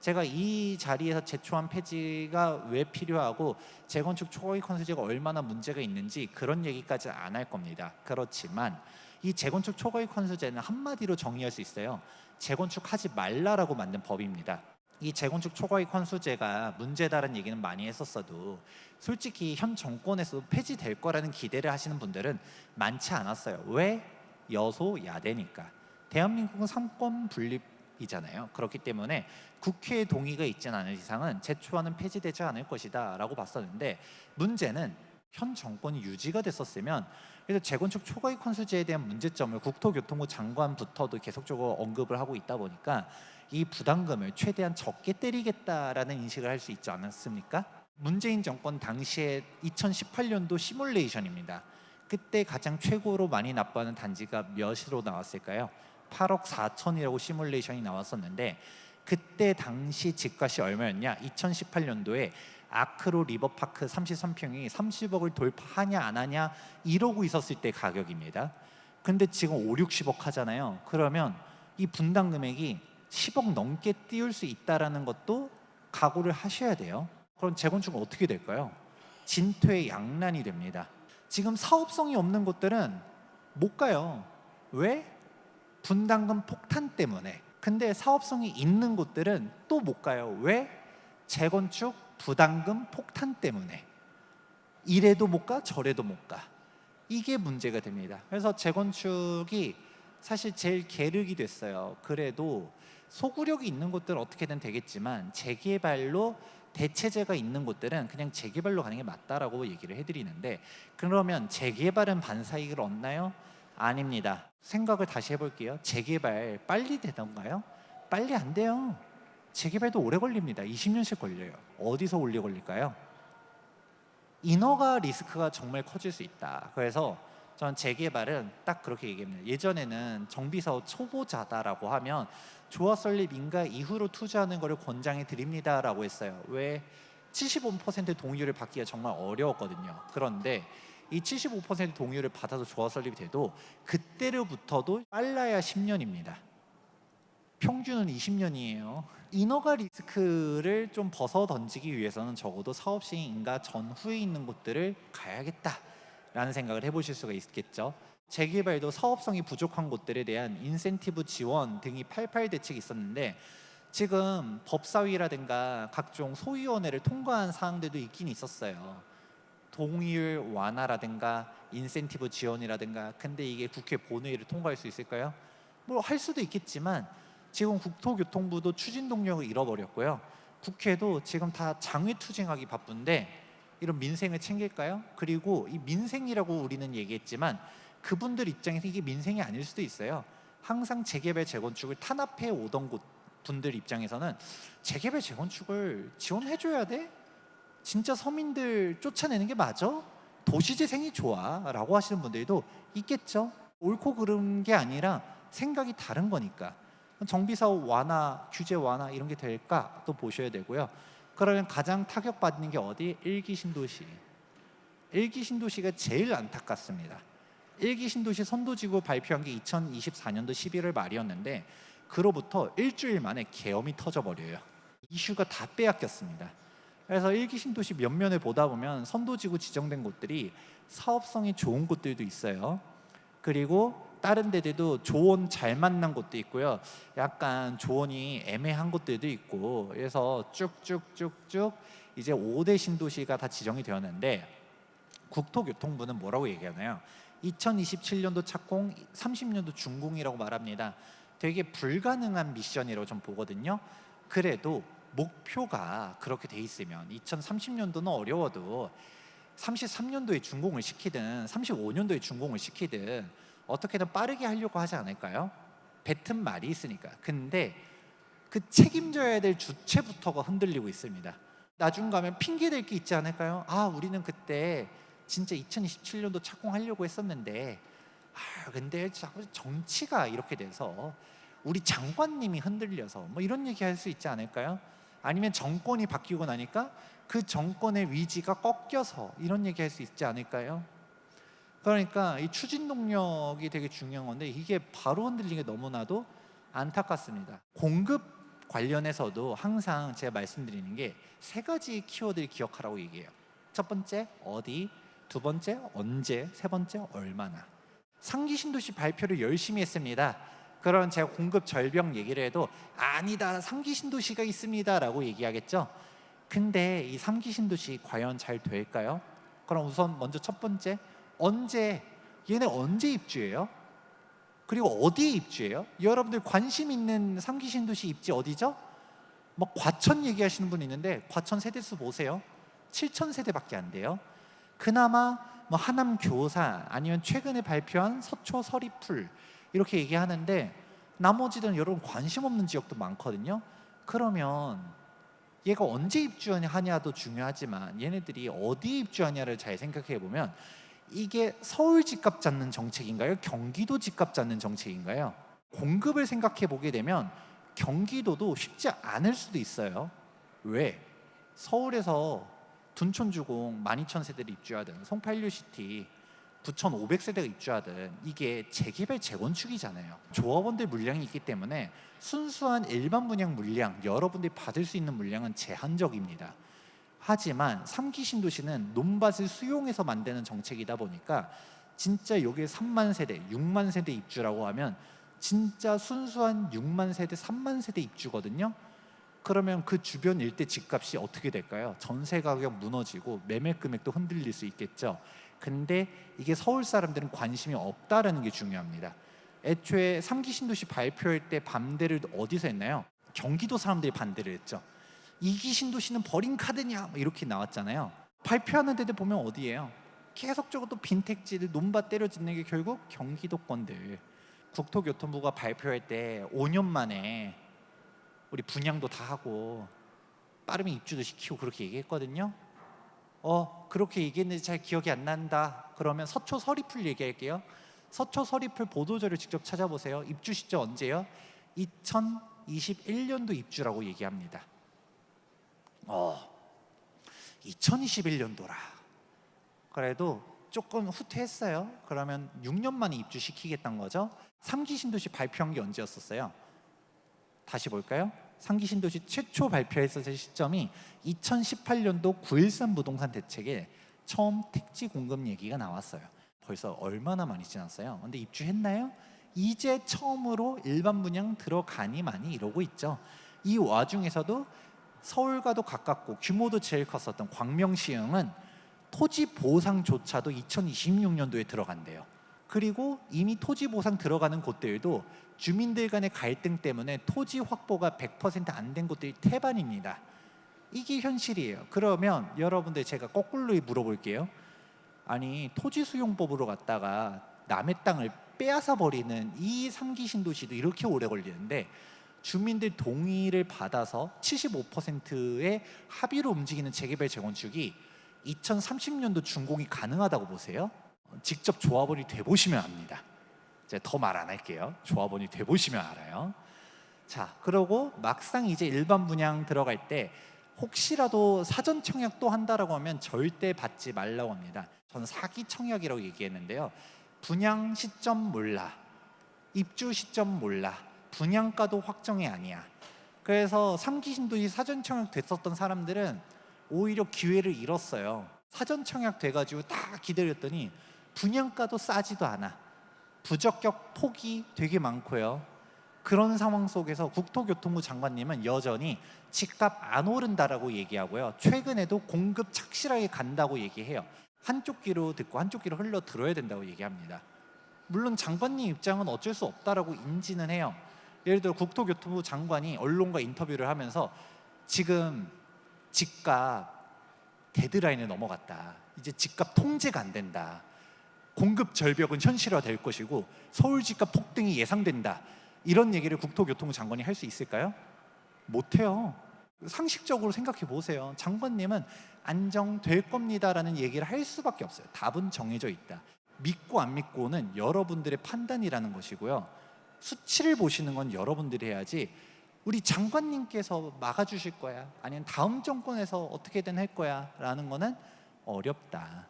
Speaker 1: 제가 이 자리에서 제초안 폐지가 왜 필요하고 재건축 초과이익 환수제가 얼마나 문제가 있는지 그런 얘기까지는 안 할 겁니다. 그렇지만 이 재건축 초과이익 환수제는 한마디로 정의할 수 있어요. 재건축하지 말라라고 만든 법입니다. 이 재건축 초과이익 환수제가 문제다라는 얘기는 많이 했었어도 솔직히 현 정권에서 폐지될 거라는 기대를 하시는 분들은 많지 않았어요. 왜? 여소야대니까. 대한민국은 삼권 분립이잖아요. 그렇기 때문에 국회의 동의가 있지 않은 이상은 제초안은 폐지되지 않을 것이다 라고 봤었는데, 문제는 현 정권이 유지가 됐었으면, 그래서 재건축 초과이익 환수제에 대한 문제점을 국토교통부 장관부터도 계속적으로 언급을 하고 있다 보니까 이 부담금을 최대한 적게 때리겠다라는 인식을 할 수 있지 않았습니까? 문재인 정권 당시에 2018년도 시뮬레이션입니다. 그때 가장 최고로 많이 납부하는 단지가 몇으로 나왔을까요? 8억 4천이라고 시뮬레이션이 나왔었는데, 그때 당시 집값이 얼마였냐? 2018년도에 아크로 리버파크 33평이 30억을 돌파하냐 안 하냐 이러고 있었을 때 가격입니다. 근데 지금 5, 60억 하잖아요. 그러면 이 분담 금액이 10억 넘게 띄울 수 있다는 것도 각오를 하셔야 돼요. 그럼 재건축은 어떻게 될까요? 진퇴양난이 됩니다. 지금 사업성이 없는 곳들은 못 가요. 왜? 분담금 폭탄 때문에. 근데 사업성이 있는 곳들은 또 못 가요. 왜? 재건축 부담금 폭탄 때문에. 이래도 못 가, 저래도 못 가. 이게 문제가 됩니다. 그래서 재건축이 사실 제일 계륵이 됐어요. 그래도 소구력이 있는 곳들은 어떻게든 되겠지만 재개발로 대체제가 있는 곳들은 그냥 재개발로 가는 게 맞다라고 얘기를 해드리는데, 그러면 재개발은 반사이익을 얻나요? 아닙니다. 생각을 다시 해볼게요. 재개발 빨리 되던가요? 빨리 안 돼요. 재개발도 오래 걸립니다. 20년씩 걸려요. 어디서 오래 걸릴까요? 인허가 리스크가 정말 커질 수 있다. 그래서 전 재개발은 딱 그렇게 얘기합니다. 예전에는 정비사업 초보자다라고 하면 조합 설립 인가 이후로 투자하는 것을 권장해 드립니다라고 했어요. 왜? 75% 동의율을 받기가 정말 어려웠거든요. 그런데 이 75% 동의율을 받아서 조합 설립이 돼도 그때로부터도 빨라야 10년입니다. 평균은 20년이에요. 인허가 리스크를 좀 벗어 던지기 위해서는 적어도 사업 시행 인가 전후에 있는 곳들을 가야겠다라는 생각을 해보실 수가 있겠죠. 재개발도 사업성이 부족한 곳들에 대한 인센티브 지원 등이 88 대책이 있었는데, 지금 법사위라든가 각종 소위원회를 통과한 사항들도 있긴 있었어요. 동의율 완화라든가 인센티브 지원이라든가, 근데 이게 국회 본회의를 통과할 수 있을까요? 뭐 할 수도 있겠지만 지금 국토교통부도 추진 동력을 잃어버렸고요. 국회도 지금 다 장외투쟁하기 바쁜데 이런 민생을 챙길까요? 그리고 이 민생이라고 우리는 얘기했지만 그분들 입장에서 이게 민생이 아닐 수도 있어요. 항상 재개발 재건축을 탄압해 오던 분들 입장에서는 재개발 재건축을 지원해줘야 돼? 진짜 서민들 쫓아내는 게 맞아? 도시재생이 좋아 라고 하시는 분들도 있겠죠. 옳고 그른 게 아니라 생각이 다른 거니까. 정비사업 완화, 규제 완화 이런 게 될까 또 보셔야 되고요. 그러면 가장 타격받는 게 어디? 1기 신도시. 1기 신도시가 제일 안타깝습니다. 1기 신도시 선도지구 발표한 게 2024년도 11월 말이었는데 그로부터 일주일 만에 계엄이 터져버려요. 이슈가 다 빼앗겼습니다. 그래서 1기 신도시 몇 면을 보다 보면 선도지구 지정된 곳들이 사업성이 좋은 곳들도 있어요. 그리고 다른 데들도 조언 잘 만난 곳도 있고요. 약간 조언이 애매한 곳들도 있고, 그래서 쭉쭉쭉쭉 이제 5대 신도시가 다 지정이 되었는데 국토교통부는 뭐라고 얘기하나요? 2027년도 착공, 30년도 준공이라고 말합니다. 되게 불가능한 미션이라고 좀 보거든요. 그래도 목표가 그렇게 돼 있으면 2030년도는 어려워도 33년도에 준공을 시키든 35년도에 준공을 시키든 어떻게든 빠르게 하려고 하지 않을까요? 뱉은 말이 있으니까. 근데 그 책임져야 될 주체부터가 흔들리고 있습니다. 나중 가면 핑계댈 게 있지 않을까요? 아, 우리는 그때 진짜 2027년도 착공하려고 했었는데 근데 자꾸 정치가 이렇게 돼서 우리 장관님이 흔들려서 뭐 이런 얘기 할 수 있지 않을까요? 아니면 정권이 바뀌고 나니까 그 정권의 위지가 꺾여서 이런 얘기 할 수 있지 않을까요? 그러니까 이 추진 동력이 되게 중요한 건데 이게 바로 흔들리는 게 너무나도 안타깝습니다. 공급 관련해서도 항상 제가 말씀드리는 게 세 가지 키워드를 기억하라고 얘기해요. 첫 번째 어디, 두 번째 언제, 세 번째 얼마나. 상기 신도시 발표를 열심히 했습니다. 그런 제가 공급 절벽 얘기를 해도 아니다, 상기 신도시가 있습니다 라고 얘기하겠죠. 근데 이 3기 신도시 과연 잘 될까요? 그럼 우선 먼저 첫 번째, 언제, 얘네 언제 입주해요? 그리고 어디에 입주해요? 여러분들 관심 있는 3기 신도시 입지 어디죠? 뭐 과천 얘기하시는 분 있는데 과천 세대수 보세요. 7,000세대밖에 안 돼요. 그나마 뭐 하남 교사 아니면 최근에 발표한 서초 서리풀 이렇게 얘기하는데 나머지는 여러분 관심 없는 지역도 많거든요. 그러면 얘가 언제 입주하냐도 중요하지만 얘네들이 어디에 입주하냐를 잘 생각해 보면 이게 서울 집값 잡는 정책인가요? 경기도 집값 잡는 정책인가요? 공급을 생각해 보게 되면 경기도도 쉽지 않을 수도 있어요. 왜? 서울에서 둔촌주공 12,000세대를 입주하든 송파일류시티 9,500세대가 입주하든 이게 재개발 재건축이잖아요. 조합원들 물량이 있기 때문에 순수한 일반 분양 물량, 여러분들이 받을 수 있는 물량은 제한적입니다. 하지만 3기 신도시는 논밭을 수용해서 만드는 정책이다 보니까 진짜 여기에 3만 세대, 6만 세대 입주라고 하면 진짜 순수한 6만 세대, 3만 세대 입주거든요. 그러면 그 주변 일대 집값이 어떻게 될까요? 전세 가격 무너지고 매매 금액도 흔들릴 수 있겠죠. 근데 이게 서울 사람들은 관심이 없다라는 게 중요합니다. 애초에 3기 신도시 발표할 때 반대를 어디서 했나요? 경기도 사람들이 반대를 했죠. 2기 신도시는 버린 카드냐 이렇게 나왔잖아요. 발표하는 데들 보면 어디예요? 계속적으로 또 빈택지를 논밭 때려 짓는 게 결국 경기도권들. 국토교통부가 발표할 때 5년 만에 우리 분양도 다 하고 빠르면 입주도 시키고 그렇게 얘기했거든요. 그렇게 얘기했는데 잘 기억이 안 난다. 그러면 서초 서리풀 얘기할게요. 서초 서리풀 보도자료 직접 찾아보세요. 입주 시점 언제요? 2021년도 입주라고 얘기합니다. 2021년도라. 그래도 조금 후퇴했어요. 그러면 6년 만에 입주시키겠다는 거죠. 3기 신도시 발표한 게 언제였었어요? 다시 볼까요? 3기 신도시 최초 발표했었을 시점이 2018년도 9.13 부동산 대책에 처음 택지 공급 얘기가 나왔어요. 벌써 얼마나 많이 지났어요? 근데 입주했나요? 이제 처음으로 일반 분양 들어가니 많이 이러고 있죠. 이 와중에서도 서울과도 가깝고 규모도 제일 컸었던 광명시흥은 토지 보상조차도 2026년도에 들어간대요. 그리고 이미 토지 보상 들어가는 곳들도 주민들 간의 갈등 때문에 토지 확보가 100% 안 된 곳들이 태반입니다. 이게 현실이에요. 그러면 여러분들 제가 거꾸로 물어볼게요. 아니 토지 수용법으로 갔다가 남의 땅을 빼앗아 버리는 이 3기 신도시도 이렇게 오래 걸리는데 주민들 동의를 받아서 75%의 합의로 움직이는 재개발 재건축이 2030년도 준공이 가능하다고 보세요? 직접 조합원이 돼보시면 압니다. 제가 더 말 안 할게요. 조합원이 돼보시면 알아요. 자, 그러고 막상 이제 일반 분양 들어갈 때 혹시라도 사전 청약 또 한다라고 하면 절대 받지 말라고 합니다. 저는 사기 청약이라고 얘기했는데요. 분양 시점 몰라, 입주 시점 몰라, 분양가도 확정이 아니야. 그래서 3기 신도시 사전 청약 됐었던 사람들은 오히려 기회를 잃었어요. 사전 청약 돼가지고 딱 기다렸더니 분양가도 싸지도 않아. 부적격 폭이 되게 많고요. 그런 상황 속에서 국토교통부 장관님은 여전히 집값 안 오른다라고 얘기하고요. 최근에도 공급 착실하게 간다고 얘기해요. 한쪽 귀로 듣고 한쪽 귀로 흘러 들어야 된다고 얘기합니다. 물론 장관님 입장은 어쩔 수 없다라고 인지는 해요. 예를 들어 국토교통부 장관이 언론과 인터뷰를 하면서 지금 집값 데드라인을 넘어갔다. 이제 집값 통제가 안 된다. 공급 절벽은 현실화될 것이고 서울 집값 폭등이 예상된다. 이런 얘기를 국토교통부 장관이 할 수 있을까요? 못해요. 상식적으로 생각해 보세요. 장관님은 안정될 겁니다라는 얘기를 할 수밖에 없어요. 답은 정해져 있다. 믿고 안 믿고는 여러분들의 판단이라는 것이고요. 수치를 보시는 건 여러분들이 해야지 우리 장관님께서 막아주실 거야 아니면 다음 정권에서 어떻게든 할 거야 라는 거는 어렵다.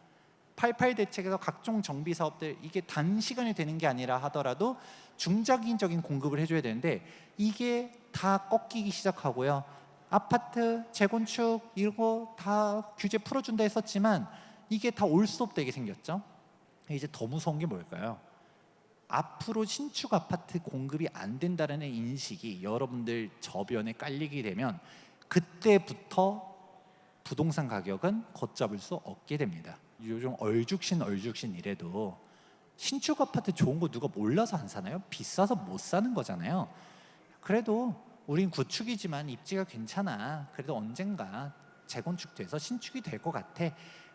Speaker 1: 88 대책에서 각종 정비 사업들 이게 단시간에 되는 게 아니라 하더라도 중장기적인 공급을 해줘야 되는데 이게 다 꺾이기 시작하고요. 아파트 재건축 이거 다 규제 풀어준다 했었지만 이게 다 올 수 없되게 생겼죠. 이제 더 무서운 게 뭘까요? 앞으로 신축 아파트 공급이 안 된다는 인식이 여러분들 저변에 깔리게 되면 그때부터 부동산 가격은 걷잡을 수 없게 됩니다. 요즘 얼죽신 이래도 신축 아파트 좋은 거 누가 몰라서 안 사나요? 비싸서 못 사는 거잖아요. 그래도 우린 구축이지만 입지가 괜찮아. 그래도 언젠가 재건축돼서 신축이 될 것 같아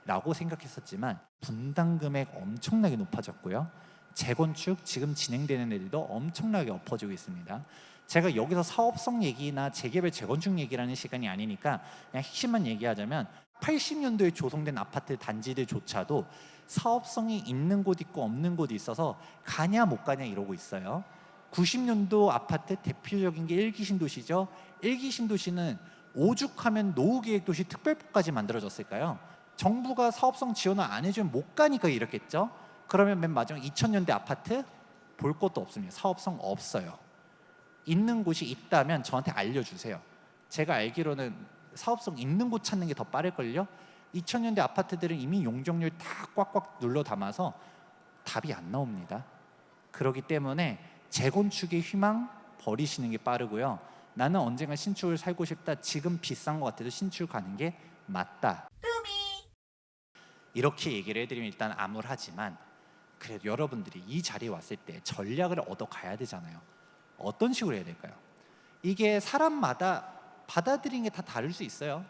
Speaker 1: 라고 생각했었지만 분당 금액 엄청나게 높아졌고요. 재건축 지금 진행되는 애들도 엄청나게 엎어지고 있습니다. 제가 여기서 사업성 얘기나 재개발 재건축 얘기라는 시간이 아니니까 그냥 핵심만 얘기하자면 80년도에 조성된 아파트 단지들조차도 사업성이 있는 곳 있고 없는 곳이 있어서 가냐 못 가냐 이러고 있어요. 90년도 아파트 대표적인 게 1기 신도시죠. 1기 신도시는 오죽하면 노후계획도시 특별법까지 만들어졌을까요? 정부가 사업성 지원을 안 해주면 못 가니까 이랬겠죠. 그러면 맨 마지막 2000년대 아파트 볼 것도 없습니다. 사업성 없어요. 있는 곳이 있다면 저한테 알려주세요. 제가 알기로는 사업성 있는 곳 찾는 게 더 빠를걸요. 2000년대 아파트들은 이미 용적률 다 꽉꽉 눌러 담아서 답이 안 나옵니다. 그렇기 때문에 재건축의 희망 버리시는 게 빠르고요. 나는 언젠가 신축을 살고 싶다. 지금 비싼 것 같아도 신축 가는 게 맞다. 이렇게 얘기를 해드리면 일단 암울하지만 그래도 여러분들이 이 자리에 왔을 때 전략을 얻어가야 되잖아요. 어떤 식으로 해야 될까요? 이게 사람마다 받아들이는 게 다 다를 수 있어요.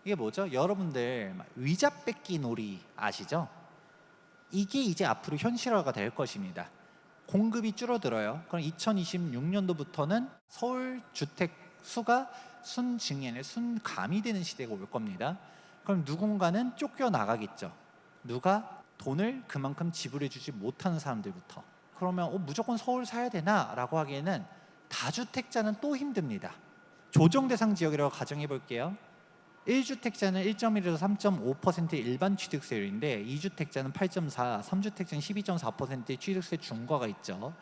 Speaker 1: 이게 뭐죠? 여러분들 위자 뺏기 놀이 아시죠? 이게 이제 앞으로 현실화가 될 것입니다. 공급이 줄어들어요. 그럼 2026년도부터는 서울 주택 수가 순증액, 순감이 되는 시대가 올 겁니다. 그럼 누군가는 쫓겨나가겠죠. 누가? 돈을 그만큼 지불해주지 못하는 사람들부터. 그러면 무조건 서울 사야 되나? 라고 하기에는 다주택자는 또 힘듭니다. 조정대상 지역이라고 가정해 볼게요. 1주택자는 1.1에서 3.5% 일반 취득세율인데 2주택자는 8.4, 3주택자는 12.4%의 취득세 중과가 있죠.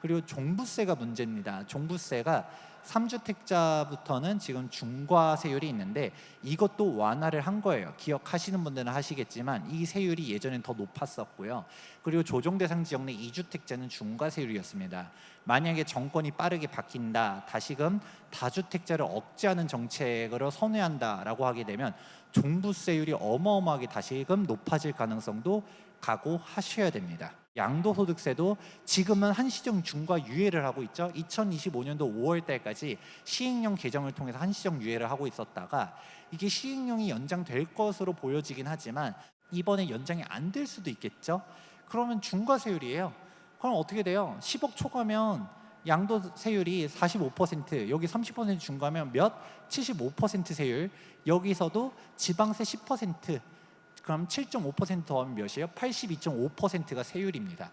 Speaker 1: 그리고 종부세가 문제입니다. 종부세가 3주택자부터는 지금 중과세율이 있는데 이것도 완화를 한 거예요. 기억하시는 분들은 하시겠지만 이 세율이 예전엔 더 높았었고요. 그리고 조정대상 지역 내 2주택자는 중과세율이었습니다. 만약에 정권이 빠르게 바뀐다, 다시금 다주택자를 억제하는 정책으로 선회한다라고 하게 되면 종부세율이 어마어마하게 다시금 높아질 가능성도 각오하셔야 됩니다. 양도소득세도 지금은 한시정 중과 유예를 하고 있죠. 2025년도 5월 달까지 시행령 개정을 통해서 한시정 유예를 하고 있었다가 이게 시행령이 연장될 것으로 보여지긴 하지만 이번에 연장이 안 될 수도 있겠죠. 그러면 중과세율이에요. 그럼 어떻게 돼요? 10억 초과면 양도세율이 45%, 여기 30% 중과면 몇? 75% 세율. 여기서도 지방세 10%, 그럼 7.5% 더하면 몇이에요? 82.5%가 세율입니다.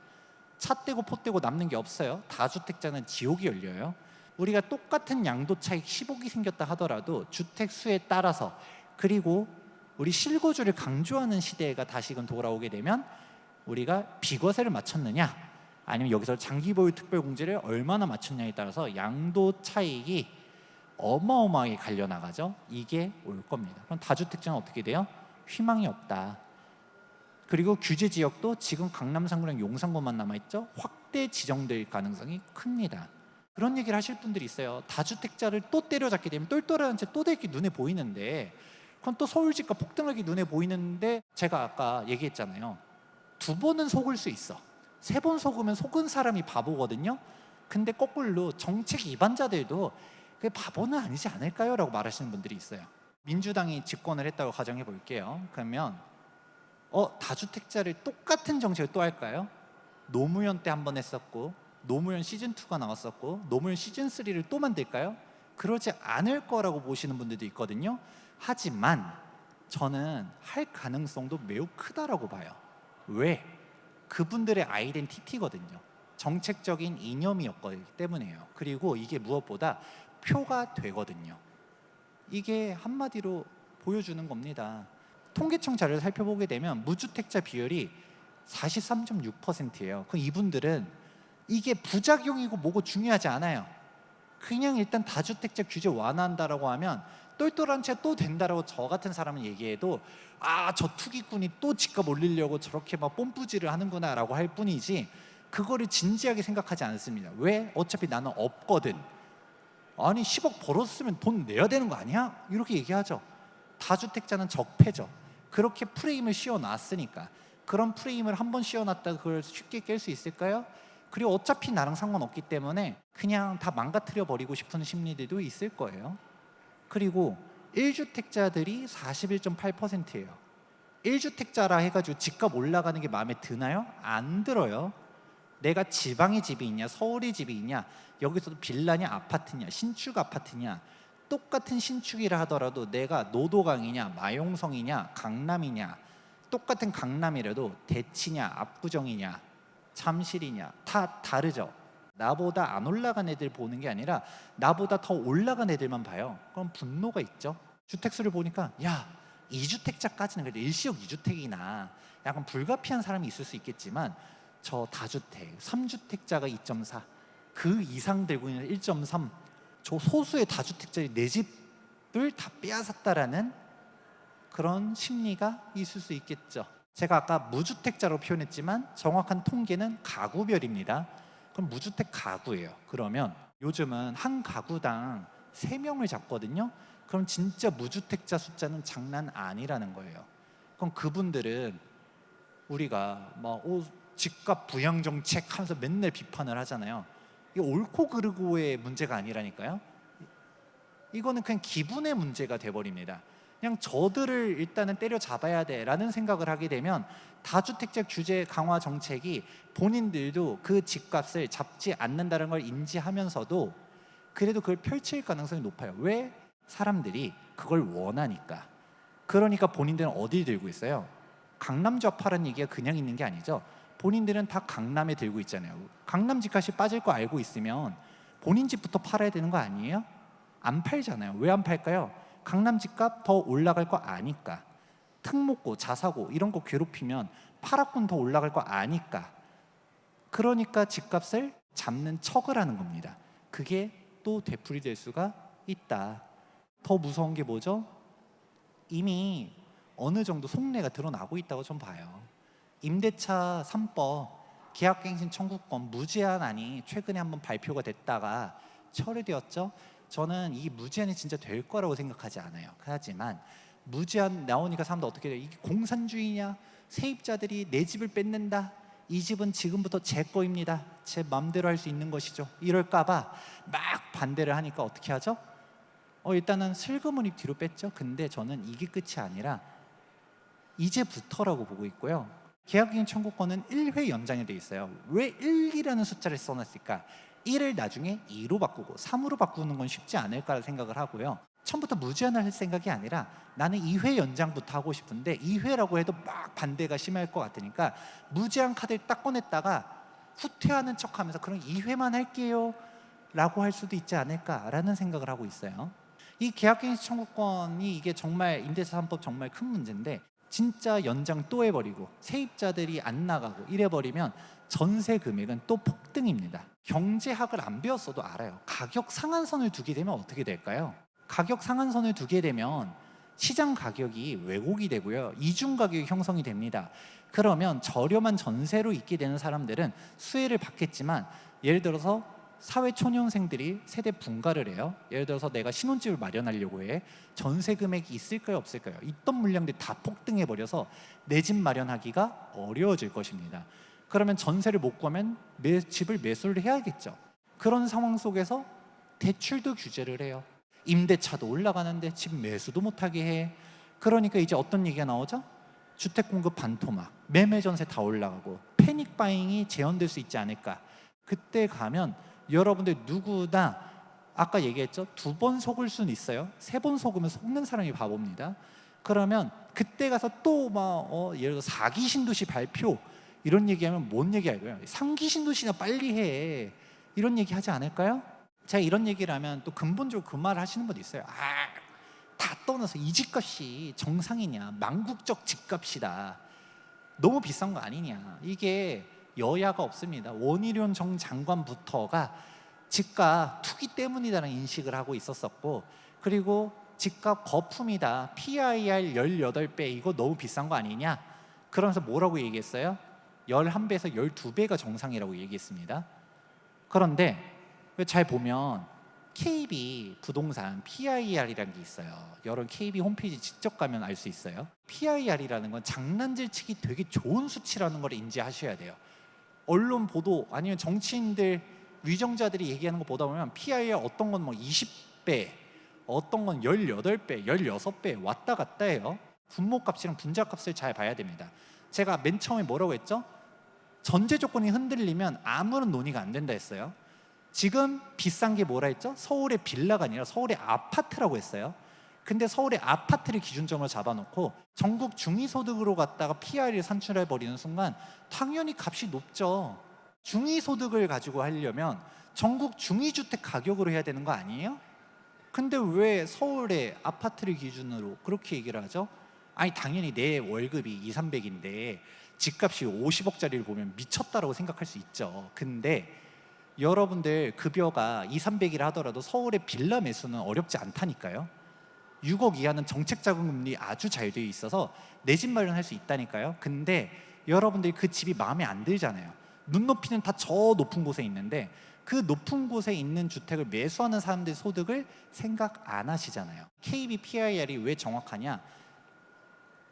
Speaker 1: 차 떼고 포 떼고 남는 게 없어요. 다주택자는 지옥이 열려요. 우리가 똑같은 양도 차익 10억이 생겼다 하더라도 주택 수에 따라서, 그리고 우리 실거주를 강조하는 시대가 다시금 돌아오게 되면 우리가 비과세를 맞췄느냐 아니면 여기서 장기보유 특별공제를 얼마나 맞췄냐에 따라서 양도 차익이 어마어마하게 갈려나가죠. 이게 올 겁니다. 그럼 다주택자는 어떻게 돼요? 희망이 없다. 그리고 규제 지역도 지금 강남, 상구랑 용산구만 남아있죠. 확대 지정될 가능성이 큽니다. 그런 얘기를 하실 분들이 있어요. 다주택자를 또 때려잡게 되면 똘똘한 채 또 될 게 눈에 보이는데, 그건 또 서울 집값 폭등하게 눈에 보이는데, 제가 아까 얘기했잖아요. 2번은 속을 수 있어. 3번 속으면 속은 사람이 바보거든요. 근데 거꾸로 정책 위반자들도 그게 바보는 아니지 않을까요? 라고 말하시는 분들이 있어요. 민주당이 집권을 했다고 가정해 볼게요. 그러면 다주택자를 똑같은 정책을 또 할까요? 노무현 때 한 번 했었고, 노무현 시즌2가 나왔었고, 노무현 시즌3를 또 만들까요? 그러지 않을 거라고 보시는 분들도 있거든요. 하지만 저는 할 가능성도 매우 크다라고 봐요. 왜? 그분들의 아이덴티티거든요. 정책적인 이념이었기 때문이에요. 그리고 이게 무엇보다 표가 되거든요. 이게 한마디로 보여주는 겁니다. 통계청 자료를 살펴보게 되면 무주택자 비율이 43.6%예요. 그럼 이분들은 이게 부작용이고 뭐고 중요하지 않아요. 그냥 일단 다주택자 규제 완화한다라고 하면 똘똘한 채 또 된다라고 저 같은 사람은 얘기해도 저 투기꾼이 또 집값 올리려고 저렇게 막 뽐뿌질을 하는구나 라고 할 뿐이지, 그거를 진지하게 생각하지 않습니다. 왜? 어차피 나는 없거든. 아니 10억 벌었으면 돈 내야 되는 거 아니야? 이렇게 얘기하죠. 다주택자는 적폐죠. 그렇게 프레임을 씌워놨으니까. 그런 프레임을 한번 씌워놨다가 그걸 쉽게 깰 수 있을까요? 그리고 어차피 나랑 상관없기 때문에 그냥 다 망가뜨려 버리고 싶은 심리들도 있을 거예요. 그리고 1주택자들이 41.8%예요. 1주택자라 해가지고 집값 올라가는 게 마음에 드나요? 안 들어요. 내가 지방에 집이 있냐, 서울에 집이 있냐, 여기서도 빌라냐, 아파트냐, 신축 아파트냐, 똑같은 신축이라 하더라도 내가 노도강이냐, 마용성이냐, 강남이냐, 똑같은 강남이라도 대치냐, 압구정이냐, 잠실이냐 다 다르죠. 나보다 안 올라간 애들 보는 게 아니라 나보다 더 올라간 애들만 봐요. 그럼 분노가 있죠. 주택수를 보니까 2주택자까지는 그래도 일시적 2주택이나 약간 불가피한 사람이 있을 수 있겠지만, 저 다주택, 3주택자가 2.4, 그 이상 들고 있는 1.3, 저 소수의 다주택자의 내 집을 다 빼앗았다라는 그런 심리가 있을 수 있겠죠. 제가 아까 무주택자로 표현했지만 정확한 통계는 가구별입니다. 그럼 무주택 가구예요. 그러면 요즘은 한 가구당 3명을 잡거든요. 그럼 진짜 무주택자 숫자는 장난 아니라는 거예요. 그럼 그분들은 우리가 집값 부양 정책 하면서 맨날 비판을 하잖아요. 이게 옳고 그르고의 문제가 아니라니까요. 이거는 그냥 기분의 문제가 돼버립니다. 그냥 저들을 일단은 때려잡아야 돼라는 생각을 하게 되면 다주택자 규제 강화 정책이 본인들도 그 집값을 잡지 않는다는 걸 인지하면서도 그래도 그걸 펼칠 가능성이 높아요. 왜? 사람들이 그걸 원하니까. 그러니까 본인들은 어디 들고 있어요? 강남 좌파라는 얘기가 그냥 있는 게 아니죠. 본인들은 다 강남에 들고 있잖아요. 강남 집값이 빠질 거 알고 있으면 본인 집부터 팔아야 되는 거 아니에요? 안 팔잖아요. 왜 안 팔까요? 강남 집값 더 올라갈 거 아니까. 특목고, 자사고 이런 거 괴롭히면 파락군 더 올라갈 거 아니까. 그러니까 집값을 잡는 척을 하는 겁니다. 그게 또 되풀이될 수가 있다. 더 무서운 게 뭐죠? 이미 어느 정도 속내가 드러나고 있다고 좀 봐요. 임대차 3법 계약갱신 청구권 무제한안이 최근에 한번 발표가 됐다가 철회되었죠. 저는 이 무제한이 진짜 될 거라고 생각하지 않아요. 하지만 무제한 나오니까 사람들 어떻게 돼요? 이게 공산주의냐? 세입자들이 내 집을 뺏는다. 이 집은 지금부터 제 거입니다. 제 맘대로 할 수 있는 것이죠. 이럴까봐 막 반대를 하니까 어떻게 하죠? 일단은 슬그머니 뒤로 뺐죠. 근데 저는 이게 끝이 아니라 이제부터라고 보고 있고요. 계약갱신 청구권은 1회 연장이 돼 있어요. 왜 1이라는 숫자를 써놨을까? 1을 나중에 2로 바꾸고 3으로 바꾸는 건 쉽지 않을까 생각을 하고요. 처음부터 무제한을 할 생각이 아니라 나는 2회 연장부터 하고 싶은데 2회라고 해도 막 반대가 심할 것 같으니까 무제한 카드를 딱 꺼냈다가 후퇴하는 척하면서 그럼 2회만 할게요 라고 할 수도 있지 않을까라는 생각을 하고 있어요. 이 계약갱신 청구권이 이게 정말 임대차 3법 정말 큰 문제인데 진짜 연장 또 해버리고 세입자들이 안 나가고 이래버리면 전세 금액은 또 폭등입니다. 경제학을 안 배웠어도 알아요. 가격 상한선을 두게 되면 어떻게 될까요? 가격 상한선을 두게 되면 시장 가격이 왜곡이 되고요. 이중 가격이 형성이 됩니다. 그러면 저렴한 전세로 있게 되는 사람들은 수혜를 받겠지만 예를 들어서 사회초년생들이 세대 분가를 해요. 예를 들어서 내가 신혼집을 마련하려고 해. 전세 금액이 있을까요 없을까요? 있던 물량들이 다 폭등해버려서 내 집 마련하기가 어려워질 것입니다. 그러면 전세를 못 구하면 집을 매수를 해야겠죠. 그런 상황 속에서 대출도 규제를 해요. 임대차도 올라가는데 집 매수도 못하게 해. 그러니까 이제 어떤 얘기가 나오죠? 주택 공급 반토막, 매매 전세 다 올라가고 패닉 바잉이 재현될 수 있지 않을까. 그때 가면 여러분들 누구나 아까 얘기했죠? 2번 속을 수는 있어요. 3번 속으면 속는 사람이 바보입니다. 그러면 그때 가서 또 예를 들어 4기 신도시 발표 이런 얘기하면 뭔 얘기할까요? 3기 신도시나 빨리 해 이런 얘기 하지 않을까요? 제가 이런 얘기를 하면 또 근본적으로 그 말을 하시는 분도 있어요. 다 떠나서 이 집값이 정상이냐, 망국적 집값이다, 너무 비싼 거 아니냐. 이게 여야가 없습니다. 원희룡 정 장관부터가 집값 투기 때문이라는 인식을 하고 있었었고, 그리고 집값 거품이다, PIR 18배 이거 너무 비싼 거 아니냐. 그러면서 뭐라고 얘기했어요? 11배에서 12배가 정상이라고 얘기했습니다. 그런데 잘 보면 KB 부동산 PIR이라는 게 있어요. 여러분 KB 홈페이지 직접 가면 알 수 있어요. PIR이라는 건 장난질 치기 되게 좋은 수치라는 걸 인지하셔야 돼요. 언론 보도 아니면 정치인들 위정자들이 얘기하는 거 보다 보면 PIR 어떤 건 20배, 어떤 건 18배, 16배 왔다 갔다 해요. 분모값이랑 분자값을 잘 봐야 됩니다. 제가 맨 처음에 뭐라고 했죠? 전제 조건이 흔들리면 아무런 논의가 안 된다 했어요. 지금 비싼 게 뭐라 했죠? 서울의 빌라가 아니라 서울의 아파트라고 했어요. 근데 서울의 아파트를 기준점으로 잡아놓고 전국 중위소득으로 갖다가 PR을 산출해버리는 순간 당연히 값이 높죠. 중위소득을 가지고 하려면 전국 중위주택 가격으로 해야 되는 거 아니에요? 근데 왜 서울의 아파트를 기준으로 그렇게 얘기를 하죠? 아니 당연히 내 월급이 2, 300인데 집값이 50억짜리를 보면 미쳤다라고 생각할 수 있죠. 근데 여러분들 급여가 2, 300이라 하더라도 서울의 빌라 매수는 어렵지 않다니까요. 6억 이하는 정책자금금리 아주 잘 되어 있어서 내 집 마련할 수 있다니까요. 근데 여러분들이 그 집이 마음에 안 들잖아요. 눈높이는 다 저 높은 곳에 있는데 그 높은 곳에 있는 주택을 매수하는 사람들의 소득을 생각 안 하시잖아요. KB PIR이 왜 정확하냐?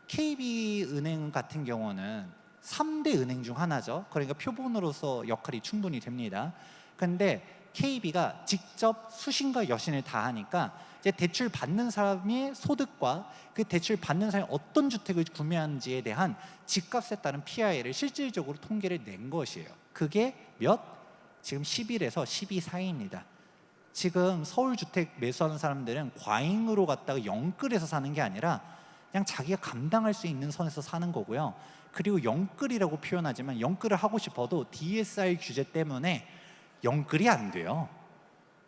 Speaker 1: KB은행 같은 경우는 3대 은행 중 하나죠. 그러니까 표본으로서 역할이 충분히 됩니다. 근데 KB가 직접 수신과 여신을 다 하니까 이제 대출 받는 사람의 소득과 그 대출 받는 사람이 어떤 주택을 구매하는지에 대한 집값에 따른 PI를 실질적으로 통계를 낸 것이에요. 그게 지금 11에서 12 사이입니다. 지금 서울 주택 매수하는 사람들은 과잉으로 갔다가 영끌에서 사는 게 아니라 그냥 자기가 감당할 수 있는 선에서 사는 거고요. 그리고 영끌이라고 표현하지만 영끌을 하고 싶어도 DSR 규제 때문에 영끌이 안 돼요.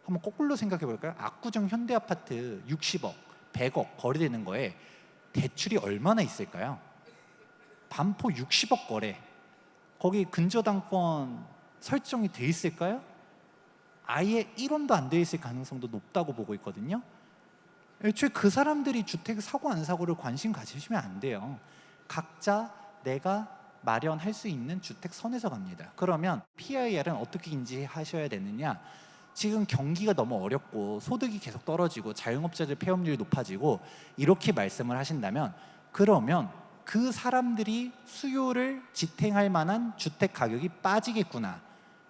Speaker 1: 한번 거꾸로 생각해 볼까요? 압구정 현대아파트 60억, 100억 거래되는 거에 대출이 얼마나 있을까요? 반포 60억 거래, 거기 근저당권 설정이 돼 있을까요? 아예 1원도 안 돼 있을 가능성도 높다고 보고 있거든요. 애초에 그 사람들이 주택 사고 안 사고를 관심 가지시면 안 돼요. 각자 내가 마련할 수 있는 주택 선에서 갑니다. 그러면 PIR은 어떻게 인지하셔야 되느냐? 지금 경기가 너무 어렵고 소득이 계속 떨어지고 자영업자들 폐업률이 높아지고 이렇게 말씀을 하신다면, 그러면 그 사람들이 수요를 지탱할 만한 주택 가격이 빠지겠구나,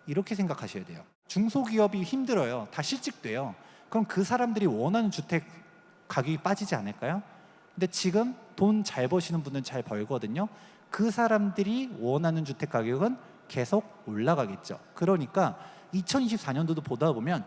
Speaker 1: 이렇게 생각하셔야 돼요. 중소기업이 힘들어요. 다 실직돼요. 그럼 그 사람들이 원하는 주택 가격이 빠지지 않을까요? 근데 지금 돈 잘 버시는 분은 잘 벌거든요. 그 사람들이 원하는 주택 가격은 계속 올라가겠죠. 그러니까 2024년도도 보다 보면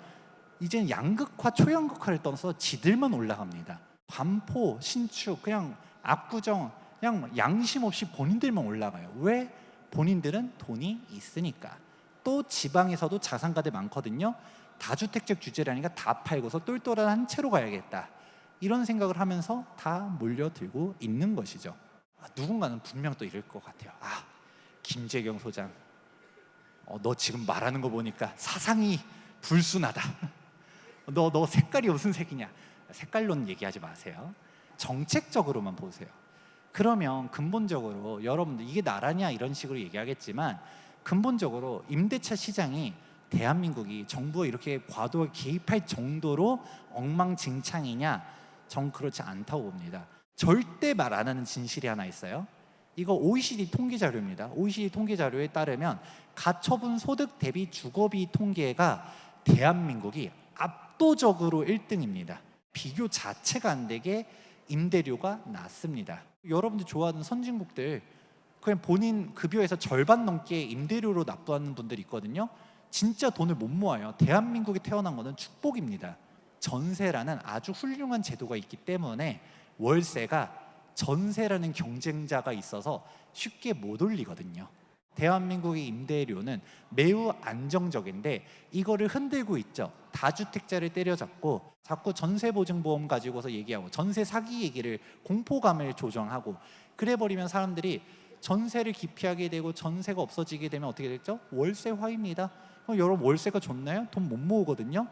Speaker 1: 이제는 양극화, 초양극화를 떠나서 지들만 올라갑니다. 반포, 신축, 그냥 압구정, 그냥 양심 없이 본인들만 올라가요. 왜? 본인들은 돈이 있으니까. 또 지방에서도 자산가들 많거든요. 다주택적 규제라니까 다 팔고서 똘똘한 한 채로 가야겠다, 이런 생각을 하면서 다 몰려들고 있는 것이죠. 누군가는 분명 또 이럴 것 같아요. 김재경 소장, 너 지금 말하는 거 보니까 사상이 불순하다. 너 색깔이 무슨 색이냐? 색깔론 얘기하지 마세요. 정책적으로만 보세요. 그러면 근본적으로 여러분들 이게 나라냐 이런 식으로 얘기하겠지만, 근본적으로 임대차 시장이 대한민국이 정부가 이렇게 과도하게 개입할 정도로 엉망진창이냐? 전 그렇지 않다고 봅니다. 절대 말 안 하는 진실이 하나 있어요. 이거 OECD 통계 자료입니다. OECD 통계 자료에 따르면 가처분 소득 대비 주거비 통계가 대한민국이 압도적으로 1등입니다. 비교 자체가 안 되게 임대료가 낮습니다. 여러분들 좋아하는 선진국들 그냥 본인 급여에서 절반 넘게 임대료로 납부하는 분들이 있거든요. 진짜 돈을 못 모아요. 대한민국에 태어난 거는 축복입니다. 전세라는 아주 훌륭한 제도가 있기 때문에 월세가 전세라는 경쟁자가 있어서 쉽게 못 올리거든요. 대한민국의 임대료는 매우 안정적인데 이거를 흔들고 있죠. 다주택자를 때려잡고 자꾸 전세보증보험 가지고서 얘기하고 전세 사기 얘기를, 공포감을 조정하고 그래버리면 사람들이 전세를 기피하게 되고 전세가 없어지게 되면 어떻게 됐죠? 월세화입니다. 그럼 여러분 월세가 좋나요? 돈 못 모으거든요.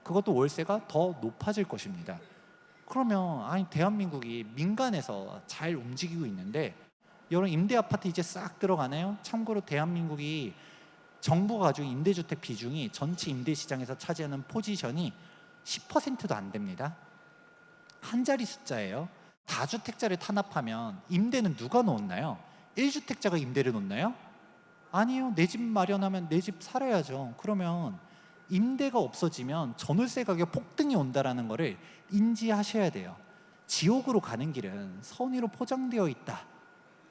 Speaker 1: 그것도 월세가 더 높아질 것입니다. 그러면 대한민국이 민간에서 잘 움직이고 있는데 여러분 임대 아파트 이제 싹 들어가나요? 참고로 대한민국이 정부가 가지고 임대주택 비중이 전체 임대 시장에서 차지하는 포지션이 10%도 안 됩니다. 한 자리 숫자예요. 다주택자를 탄압하면 임대는 누가 놓나요? 1주택자가 임대를 놓나요? 아니요. 내 집 마련하면 내 집 살아야죠. 그러면 임대가 없어지면 전월세 가격 폭등이 온다라는 거를 인지하셔야 돼요. 지옥으로 가는 길은 선의로 포장되어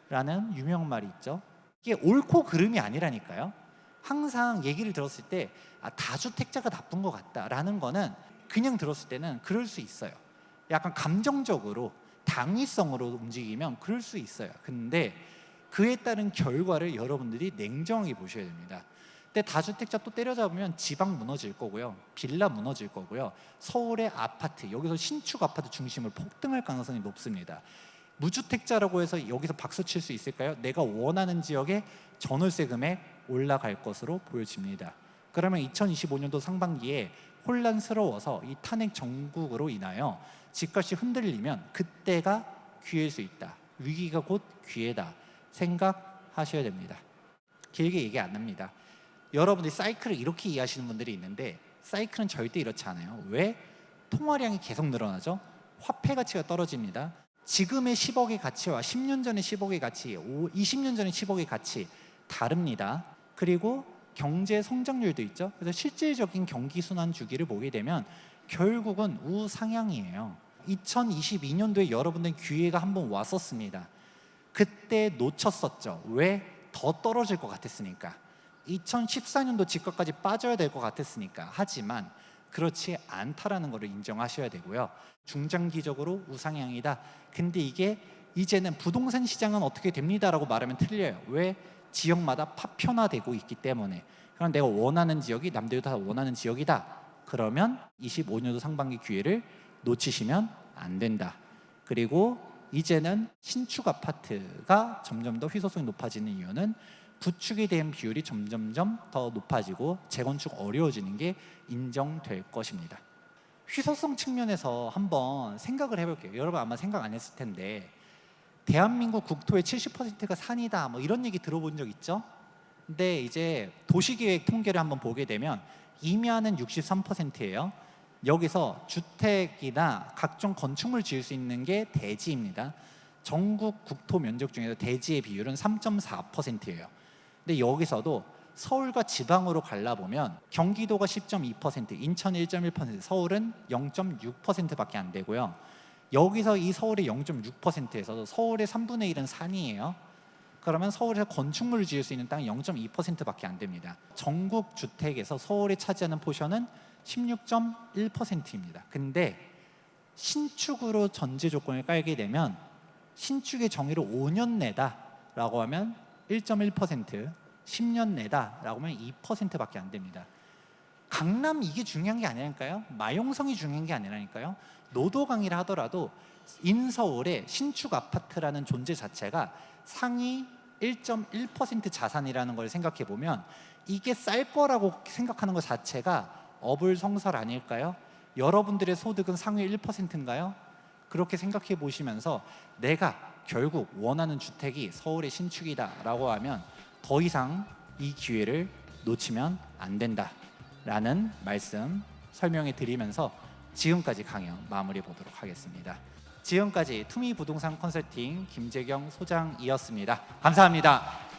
Speaker 1: 있다라는 유명한 말이 있죠. 이게 옳고 그름이 아니라니까요. 항상 얘기를 들었을 때 다주택자가 나쁜 것 같다라는 거는 그냥 들었을 때는 그럴 수 있어요. 약간 감정적으로 당위성으로 움직이면 그럴 수 있어요. 근데 그에 따른 결과를 여러분들이 냉정하게 보셔야 됩니다. 근데 다주택자 또 때려잡으면 지방 무너질 거고요, 빌라 무너질 거고요, 서울의 아파트, 여기서 신축 아파트 중심으로 폭등할 가능성이 높습니다. 무주택자라고 해서 여기서 박수 칠 수 있을까요? 내가 원하는 지역에 전월세 금액 올라갈 것으로 보여집니다. 그러면 2025년도 상반기에 혼란스러워서 이 탄핵 정국으로 인하여 집값이 흔들리면 그때가 기회일 수 있다. 위기가 곧 기회다 생각하셔야 됩니다. 길게 얘기 안 합니다. 여러분들이 사이클을 이렇게 이해하시는 분들이 있는데 사이클은 절대 이렇지 않아요. 왜? 통화량이 계속 늘어나죠. 화폐 가치가 떨어집니다. 지금의 10억의 가치와 10년 전의 10억의 가치, 20년 전의 10억의 가치 다릅니다. 그리고 경제 성장률도 있죠. 그래서 실질적인 경기 순환 주기를 보게 되면 결국은 우상향이에요. 2022년도에 여러분들 기회가 한번 왔었습니다. 그때 놓쳤었죠. 왜? 더 떨어질 것 같았으니까. 2014년도 집값까지 빠져야 될 것 같았으니까. 하지만 그렇지 않다라는 것을 인정하셔야 되고요. 중장기적으로 우상향이다. 근데 이게 이제는 부동산 시장은 어떻게 됩니다라고 말하면 틀려요. 왜? 지역마다 파편화되고 있기 때문에. 그럼 내가 원하는 지역이 남들도 다 원하는 지역이다. 그러면 25년도 상반기 기회를 놓치시면 안 된다. 그리고 이제는 신축 아파트가 점점 더 희소성이 높아지는 이유는 구축에 대한 비율이 점점점 더 높아지고 재건축 어려워지는 게 인정될 것입니다. 희소성 측면에서 한번 생각을 해볼게요. 여러분 아마 생각 안 했을 텐데 대한민국 국토의 70%가 산이다 뭐 이런 얘기 들어본 적 있죠? 근데 이제 도시계획 통계를 한번 보게 되면 임야는 63%예요. 여기서 주택이나 각종 건축물 지을 수 있는 게 대지입니다. 전국 국토 면적 중에서 대지의 비율은 3.4%예요. 근데 여기서도 서울과 지방으로 갈라보면 경기도가 10.2%, 인천 1.1%, 서울은 0.6%밖에 안 되고요. 여기서 이 서울의 0.6%에서도 서울의 3분의 1은 산이에요. 그러면 서울에서 건축물을 지을 수 있는 땅이 0.2%밖에 안 됩니다. 전국 주택에서 서울이 차지하는 포션은 16.1%입니다. 근데 신축으로 전제 조건을 깔게 되면 신축의 정의를 5년 내다라고 하면 1.1%, 10년 내다라고 하면 2%밖에 안 됩니다. 강남 이게 중요한 게 아니라니까요. 마용성이 중요한 게 아니라니까요. 노도강이라 하더라도 인서울의 신축 아파트라는 존재 자체가 상위 1.1% 자산이라는 걸 생각해 보면 이게 쌀 거라고 생각하는 것 자체가 어불성설 아닐까요? 여러분들의 소득은 상위 1%인가요? 그렇게 생각해 보시면서 내가 결국 원하는 주택이 서울의 신축이다라고 하면 더 이상 이 기회를 놓치면 안 된다라는 말씀 설명해 드리면서 지금까지 강연 마무리 보도록 하겠습니다. 지금까지 투미 부동산 컨설팅 김재경 소장이었습니다. 감사합니다.